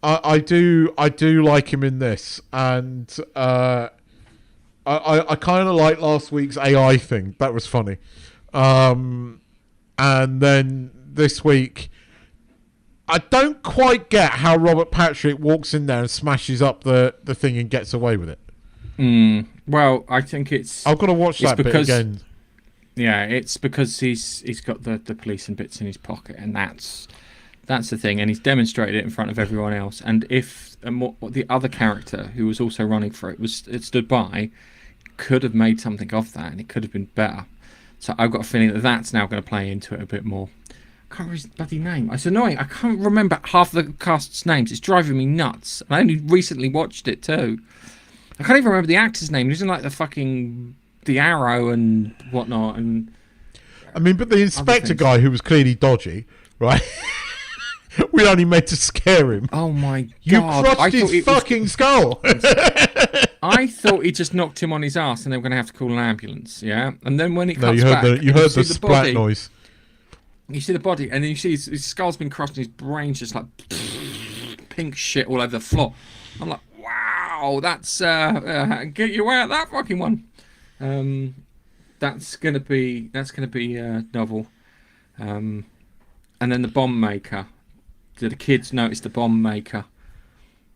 I do like him in this, and I kind of like last week's AI thing. That was funny. And then this week, I don't quite get how Robert Patrick walks in there and smashes up the thing and gets away with it. Well, I think I've got to watch that bit again. Yeah, it's because he's got the police and bits in his pocket, and that's the thing, and he's demonstrated it in front of everyone else. And if the other character who was also running for it stood by, could have made something of that, and it could have been better. So I've got a feeling that that's now going to play into it a bit more. I can't remember his bloody name. It's annoying. I can't remember half the cast's names. It's driving me nuts. I only recently watched it too. I can't even remember the actor's name. He's in like the Arrow and whatnot. And I mean, but the inspector guy who was clearly dodgy, right? We only meant to scare him. Oh my god! You crushed his fucking skull. I thought he just knocked him on his ass, and they were going to have to call an ambulance. Yeah, and then when it cuts back, you heard the splat body, noise. You see the body, and then you see his skull's been crushed, and his brain's just like pink shit all over the floor. I'm like, wow, that's get your way out of that fucking one. That's gonna be novel. And then the bomb maker. The kids noticed the bomb maker.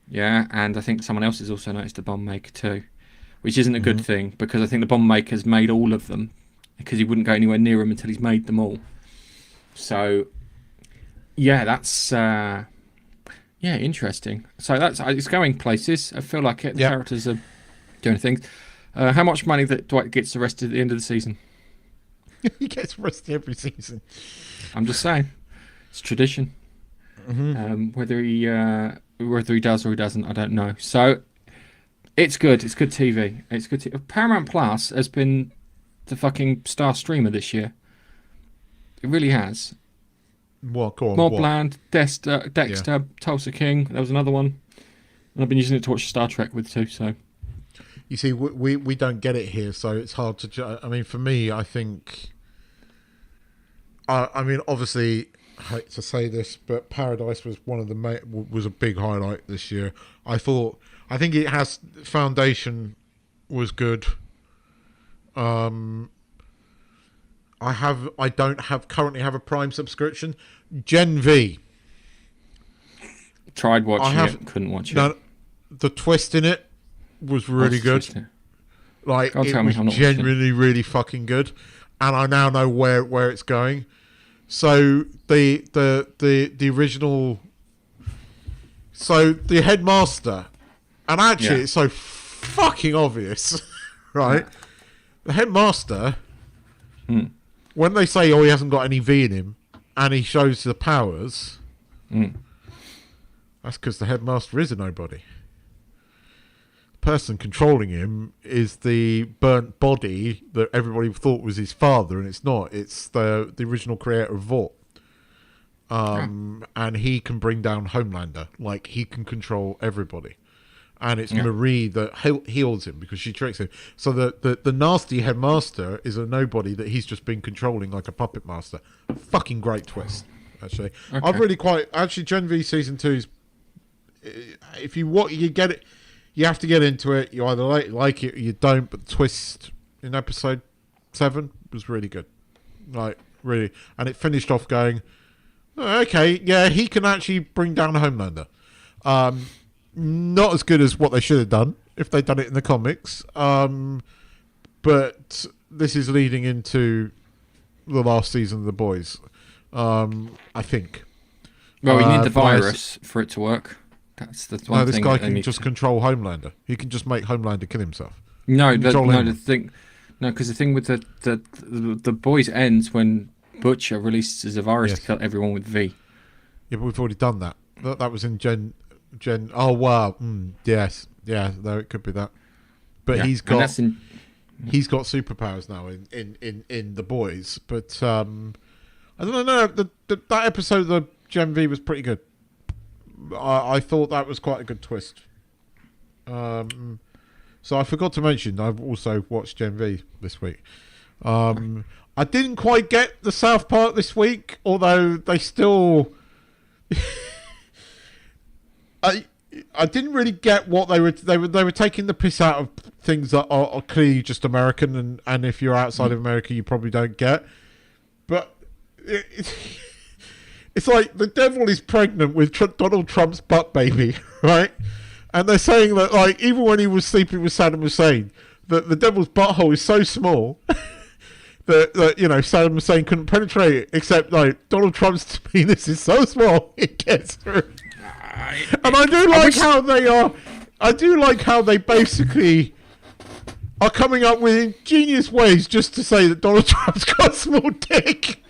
Yeah, and I think someone else has also noticed the bomb maker too, which isn't a good thing because I think the bomb maker's made all of them because he wouldn't go anywhere near them until he's made them all. So, yeah, that's Yeah, interesting. So it's going places. I feel like it. The Yep. characters are doing things. How much money that Dwight gets arrested at the end of the season? He gets arrested every season. I'm just saying, it's tradition. Whether he does or he doesn't, I don't know. So it's good. It's good TV. It's good. Paramount Plus has been the fucking star streamer this year. It really has. What? Go on. Mobland, Dexter, Tulsa King. There was another one. And I've been using it to watch Star Trek with too. So You see, we don't get it here, so it's hard to judge. I mean, for me, I think. I mean, obviously, I hate to say this, but Paradise was was a big highlight this year. I think it has Foundation was good. I don't currently have a Prime subscription. Gen V. tried watching it, couldn't watch it. The twist in it was really good. Like, Don't it tell me was I'm not watching it. genuinely really fucking good, and I now know where it's going. So the original, so the headmaster, and actually it's so fucking obvious, right? The headmaster, when they say, "Oh, he hasn't got any V in him," and he shows the powers, that's because the headmaster is a nobody. Person controlling him is the burnt body that everybody thought was his father, and it's not. It's the original creator of Vought. And he can bring down Homelander. Like, he can control everybody. And it's Marie that heals him because she tricks him. So the nasty headmaster is a nobody that he's just been controlling like a puppet master. Fucking great twist, actually. Okay. I've really actually, Gen V Season 2 is, if you get it, you have to get into it. You either like it or you don't. But the twist in episode 7 was really good, like really, and it finished off going, oh, okay, yeah, he can actually bring down Homelander. Not as good as what they should have done if they'd done it in the comics. But this is leading into the last season of The Boys, I think. Well, we need the virus for it to work. That's the one this thing. guy that they can need just to... control Homelander. He can just make Homelander kill himself. No, because him. the thing with the Boys ends when Butcher releases a virus to kill everyone with V. Yeah, but we've already done that. That was in Gen. Oh wow, yes, yeah. No, it could be that. But he's got superpowers now in the Boys. But I don't know. That episode of the Gen V was pretty good. I thought that was quite a good twist. So I forgot to mention I've also watched Gen V this week. I didn't quite get the South Park this week, although they still. I didn't really get what they were taking the piss out of things that are clearly just American, and if you're outside of America you probably don't get. But it's like the devil is pregnant with Donald Trump's butt baby, right? And they're saying that, like, even when he was sleeping with Saddam Hussein, that the devil's butthole is so small that Saddam Hussein couldn't penetrate it, except like Donald Trump's penis is so small it gets through. And I do like how they basically are coming up with ingenious ways just to say that Donald Trump's got a small dick.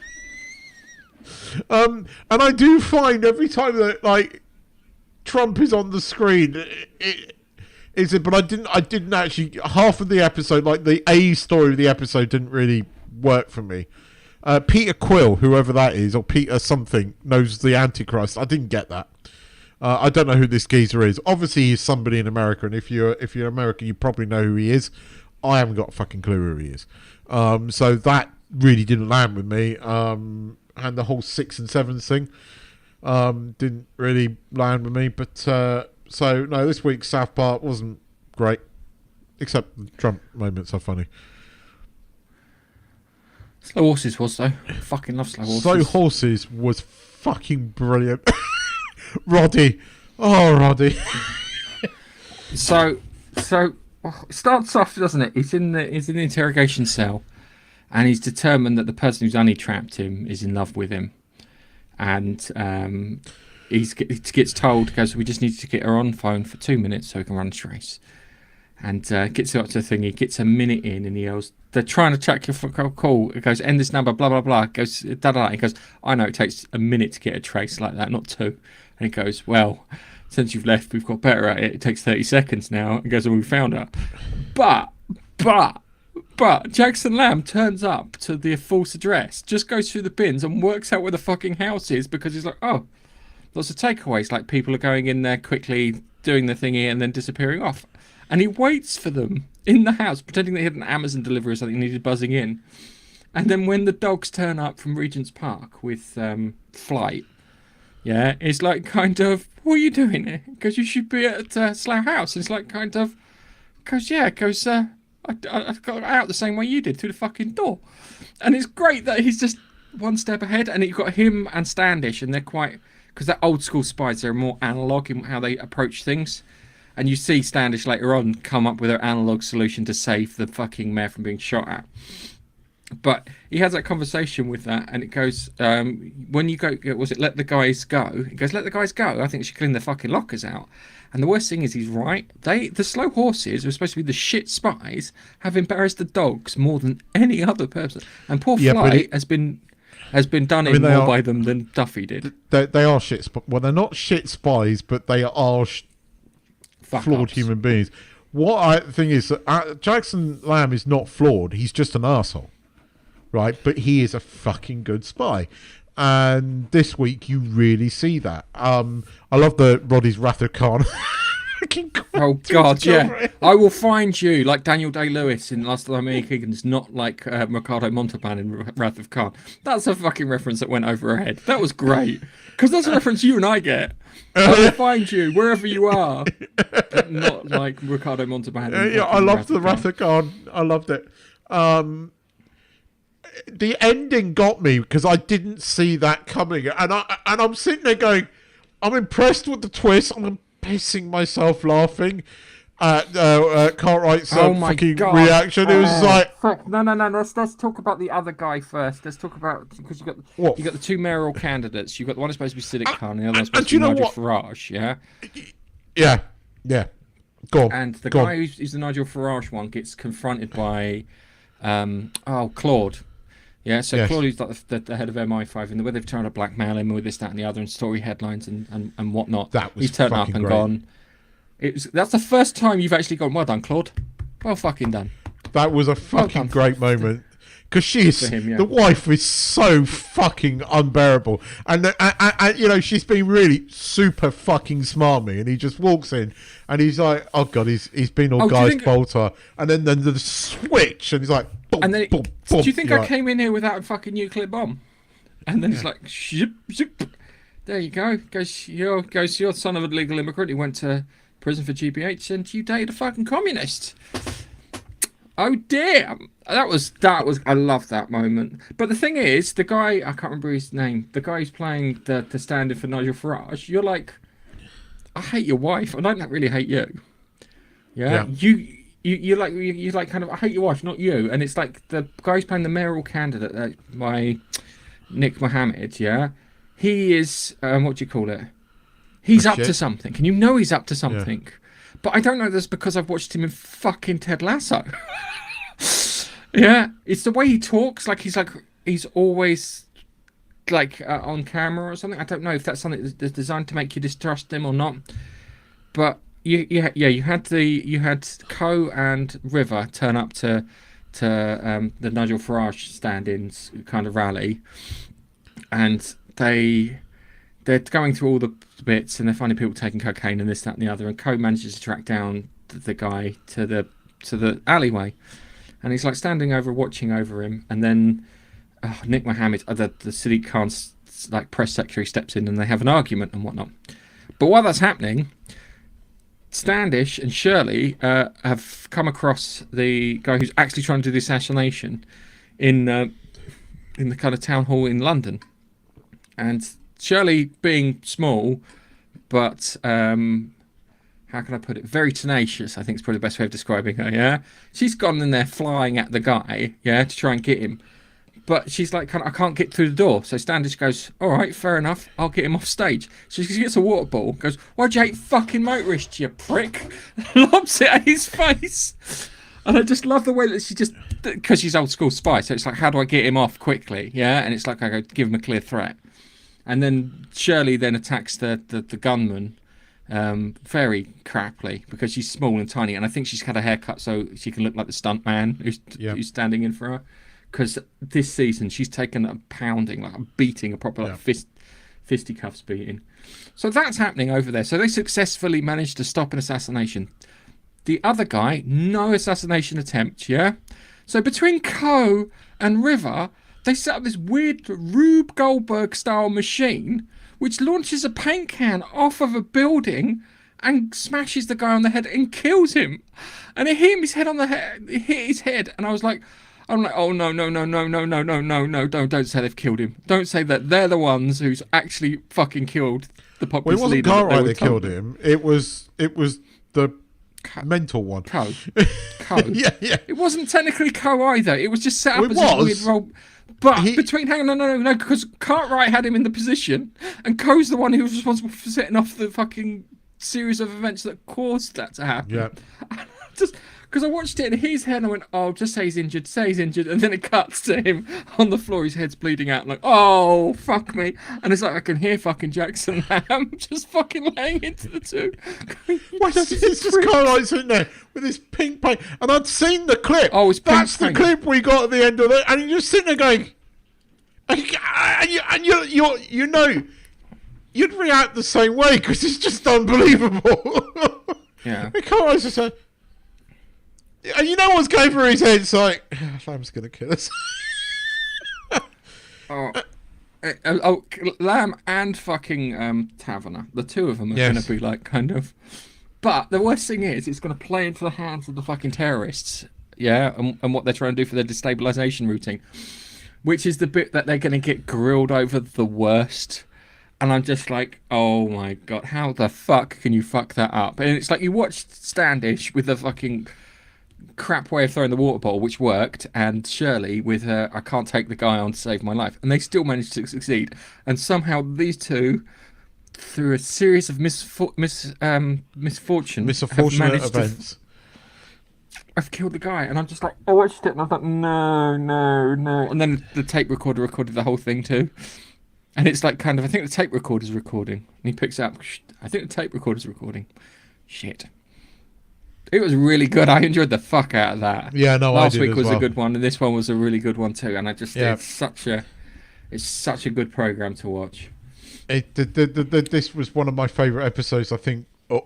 And I do find every time that, like, Trump is on the screen, but I didn't actually, half of the episode, like the A story of the episode didn't really work for me. Peter Quill, whoever that is, or Peter something, knows the Antichrist. I didn't get that. I don't know who this geezer is. Obviously, he's somebody in America, and if you're American, you probably know who he is. I haven't got a fucking clue who he is. So that really didn't land with me. And the whole 6 and 7 thing didn't really land with me. But so no, this week's South Park wasn't great, except the Trump moments are funny. Slow Horses was though. I fucking love Slow Horses. Slow Horses was fucking brilliant. Roddy. Oh, Roddy. So it starts off, doesn't it? He's in the interrogation cell, and he's determined that the person who's only trapped him is in love with him, and he gets told, goes, we just need to get her on phone for 2 minutes so we can run a trace. And gets up to the thing. He gets a minute in and he yells, they're trying to track your call. It goes, end this number, blah, blah, blah. It goes, da, da, da. He goes, I know it takes a minute to get a trace like that, not 2. And he goes, well, since you've left, we've got better at it. It takes 30 seconds now. He goes, well, we found her. But Jackson Lamb turns up to the false address, just goes through the bins and works out where the fucking house is because he's like, oh, lots of takeaways. Like people are going in there quickly, doing the thingy and then disappearing off. And he waits for them in the house, pretending they had an Amazon delivery or something, needed buzzing in. And then when the dogs turn up from Regent's Park with Flight, yeah, it's like kind of, what are you doing here? Because you should be at Slough House. It's like kind of, I got out the same way you did, through the fucking door. And it's great that he's just one step ahead. And you've got him and Standish, and they're quite, because they're old school spies, they're more analog in how they approach things. And you see Standish later on come up with her analog solution to save the fucking mayor from being shot at. But he has that conversation with that, and it goes, when you go, was it let the guys go? He goes, let the guys go. I think they should clean their fucking lockers out. And the worst thing is, he's right. The slow horses, who are supposed to be the shit spies, have embarrassed the dogs more than any other person. And poor Flight has been done in more by them than Duffy did. They are shit. Well, they're not shit spies, but they are flawed human beings. What I think is that Jackson Lamb is not flawed. He's just an arsehole. Right? But he is a fucking good spy. And this week you really see that. I love the Roddy's Wrath of Khan. Oh God, yeah. I will find you like Daniel Day-Lewis in Last of the Mohicans, not like Ricardo Montalban in Wrath of Khan. That's a fucking reference that went over her head. That was great. Because that's a reference you and I get. I will find you wherever you are. But not like Ricardo Montalban. Yeah, I loved the Wrath of Khan. I loved it. The ending got me because I didn't see that coming, and I'm sitting there going, I'm impressed with the twist. I'm pissing myself laughing at Cartwright's fucking reaction. It was like, no. Let's talk about the other guy first. Let's talk about, because you got the 2 mayoral candidates. You got the one who's supposed to be Siddiq Khan, and the other one's supposed to be Nigel Farage. Yeah. Go on. And the guy who's the Nigel Farage one gets confronted by Claude. Yeah, so Claude is like the head of MI5, and the way they've turned to blackmail him with this, that, and the other, and story headlines and whatnot. He's turned up and gone. That's the first time you've actually gone, well done, Claude. Well fucking done. That was a fucking great moment. Because the wife is so fucking unbearable. And you know, she's been really super fucking smarmy. And he just walks in and he's like, oh God, he's been all guys bolter. And then the switch, and he's like, boom, and then boom, do boom. you think I came in here without a fucking nuclear bomb? And then it's like, ship. There you go. Goes, you're the son of a legal immigrant who went to prison for GBH, and you dated a fucking communist. Oh dear, that was. I love that moment. But the thing is, the guy, I can't remember his name. The guy who's playing the stand-in for Nigel Farage. You're like, I hate your wife. I don't really hate you. Yeah. You like kind of, I hate your wife, not you. And it's like the guy who's playing the mayoral candidate by Nick Mohammed. Yeah, he is. What do you call it? He's up to something, and you know he's up to something. Yeah. But I don't know this because I've watched him in fucking Ted Lasso. Yeah, it's the way he talks. Like he's always like on camera or something. I don't know if that's something that's designed to make you distrust him or not. But you had Ko and River turn up to the Nigel Farage stand-ins kind of rally, and they're going through all the bits, and they're finding people taking cocaine and this, that, and the other. And Ko manages to track down the guy to the alleyway, and he's like standing over, watching over him. And then Nick Mohammed, the Siddiq Khan's like press secretary, steps in, and they have an argument and whatnot. But while that's happening, Standish and Shirley have come across the guy who's actually trying to do the assassination in the kind of town hall in London, and Shirley, being small, but how can I put it? Very tenacious, I think is probably the best way of describing her, yeah? She's gone in there flying at the guy, yeah, to try and get him. But she's like, I can't get through the door. So Standish goes, all right, fair enough. I'll get him off stage. So she gets a water bottle, goes, why'd you hate fucking motorists, you prick? Lobs it at his face. And I just love the way that she just, because she's old school spy. So it's like, how do I get him off quickly? Yeah. And it's like, I go, give him a clear threat. And then Shirley then attacks the gunman very crappily because she's small and tiny. And I think she's had a haircut so she can look like the stunt man who's standing in for her. Because this season she's taken a pounding, like a beating, a proper like fisticuffs beating. So that's happening over there. So they successfully managed to stop an assassination. The other guy, no assassination attempt, yeah? So between Ko and River, they set up this weird Rube Goldberg-style machine which launches a paint can off of a building and smashes the guy on the head and kills him. And it hit his head on the head. It hit his head, and I'm like, oh no, don't say they've killed him. Don't say that they're the ones who's actually fucking killed the populist leader. Well, it wasn't Cartwright that killed him. It was the mental one. Ko. yeah. It wasn't technically Ko either. It was just set up as a weird role. But hang on, no, because Cartwright had him in the position, and Ko's the one who was responsible for setting off the fucking series of events that caused that to happen. Yeah. Just because I watched it in his head, and I went, "Oh, just say he's injured, and then it cuts to him on the floor, his head's bleeding out, like, "Oh, fuck me!" And it's like I can hear fucking Jackson Lamb just fucking laying into the two. It's just Cartwright sitting there with his pink paint, and I'd seen the clip. Oh, it's pink that's paint. The clip we got at the end of it, and you're just sitting there going, and you know, you'd react the same way because it's just unbelievable. Yeah. Cartwright's just like, and you know what's going through his head? It's like, Lamb's gonna kill us. Lamb and fucking Taverner, the two of them are going to be like kind of. But the worst thing is, it's going to play into the hands of the fucking terrorists, yeah, and what they're trying to do for their destabilization routine, which is the bit that they're going to get grilled over the worst. And I'm just like, oh my god, how the fuck can you fuck that up? And it's like you watched Standish with the fucking crap way of throwing the water bottle, which worked, and Shirley with her I can't take the guy on to save my life, and they still managed to succeed. And somehow these two, through a series of misfortunate events, I've killed the guy. And I'm just like, I watched it and I thought, no. And then the tape recorder recorded the whole thing too. And it's like kind of, I think the tape recorder's recording. And he picks up, I think the tape recorder's recording. Shit. It was really good. I enjoyed the fuck out of that. Yeah, no, Last I did week as was well. a good one, and this one was a really good one too. And I just, it's such a good program to watch. This was one of my favourite episodes, I think, of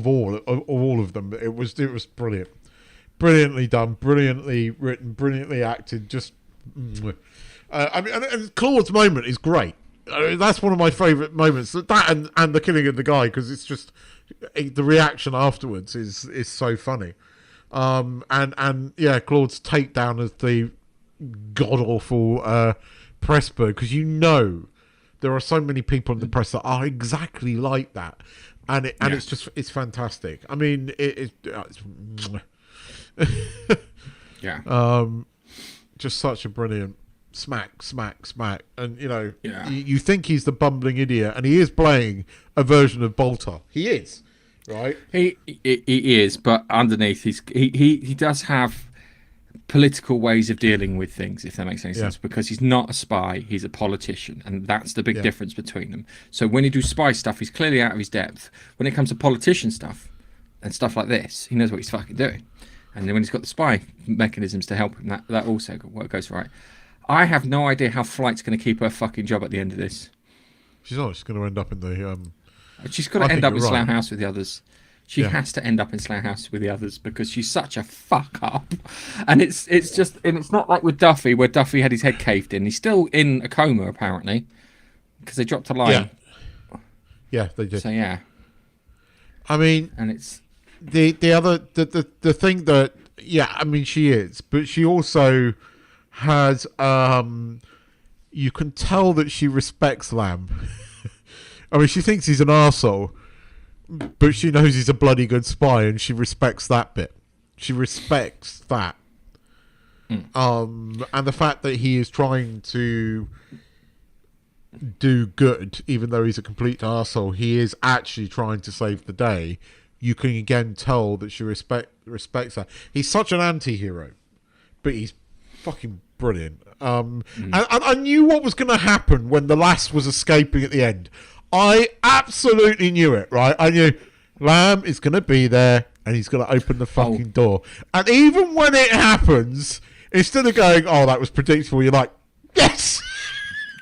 all of them. It was brilliant, brilliantly done, brilliantly written, brilliantly acted. Just, I mean, and Claude's moment is great. That's one of my favourite moments. That and the killing of the guy, because it's just the reaction afterwards is so funny. And yeah, Claude's takedown of the god awful Pressburg, because you know there are so many people in the press that are exactly like that, and it's fantastic. I mean, it's just such a brilliant smack, and you know, you think he's the bumbling idiot, and he is playing a version of Bolter. He is, right? He is, but underneath he does have political ways of dealing with things, if that makes any sense, because he's not a spy, he's a politician, and that's the big difference between them. So when he do spy stuff, he's clearly out of his depth. When it comes to politician stuff and stuff like this, he knows what he's fucking doing. And then when he's got the spy mechanisms to help him, that also goes right. I have no idea how Flight's going to keep her fucking job at the end of this. She's not. She's going to end up in the. She's got to end up in Slough House with the others. She has to end up in Slough House with the others because she's such a fuck up. And it's not like with Duffy, where Duffy had his head caved in. He's still in a coma apparently because they dropped a line. Yeah, they did. So yeah. I mean, and it's the thing that I mean, she is, but she also has you can tell that she respects Lamb. I mean, she thinks he's an arsehole, but she knows he's a bloody good spy, and she respects that bit. She respects that. And the fact that he is trying to do good, even though he's a complete arsehole, he is actually trying to save the day. You can again tell that she respects that. He's such an anti-hero, but he's fucking brilliant. And I knew what was going to happen when the lass was escaping at the end. I absolutely knew it, right? I knew Lamb is going to be there and he's going to open the fucking door. And even when it happens, instead of going, oh, that was predictable, you're like, yes!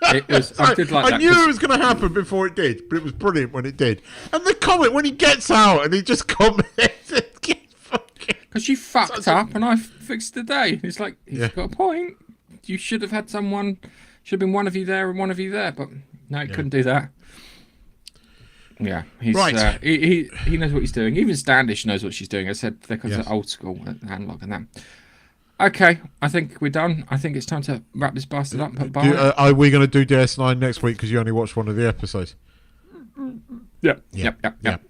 It was. I did like that. I knew it was going to happen before it did, but it was brilliant when it did. And the comment when he gets out and he just comments, because you fucked up and I fixed the day. It's like, he's got a point. You should have had someone, should have been one of you there and one of you there, but no, he couldn't do that. Yeah, he's right. He knows what he's doing. Even Standish knows what she's doing. I said because they're old school handlock and that. Okay, I think we're done. I think it's time to wrap this bastard up. Are we going to do DS9 next week because you only watched one of the episodes? Yep.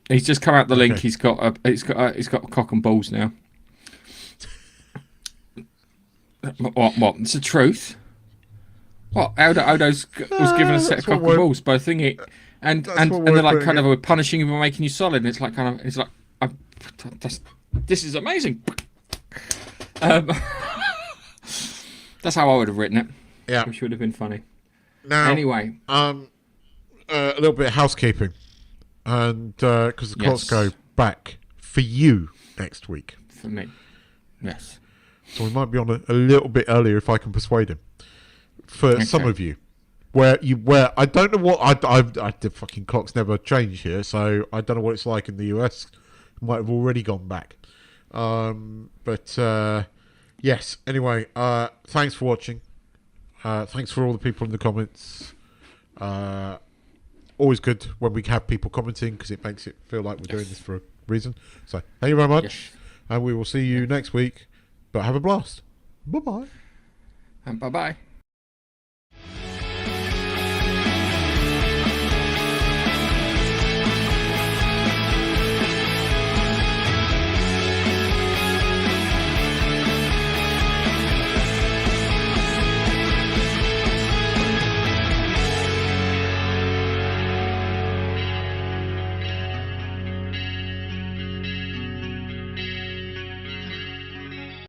He's just come out the link. Okay. He's got cock and balls now. What? It's the truth. What? Odo's was given a set of cock and balls by thingy, and they're like kind of we're punishing you by making you solid. And it's like this is amazing. That's how I would have written it. Yeah, which would have been funny. Now, anyway, a little bit of housekeeping, and because the clocks go back for you next week. For me, yes. So we might be on a little bit earlier if I can persuade him. For some of you, where I don't know what the fucking clocks never change here, so I don't know what it's like in the US. It might have already gone back. Yes. Anyway, thanks for watching. Thanks for all the people in the comments. Always good when we have people commenting because it makes it feel like we're doing this for a reason. So thank you very much, and we will see you next week. But have a blast. Bye-bye. And bye-bye.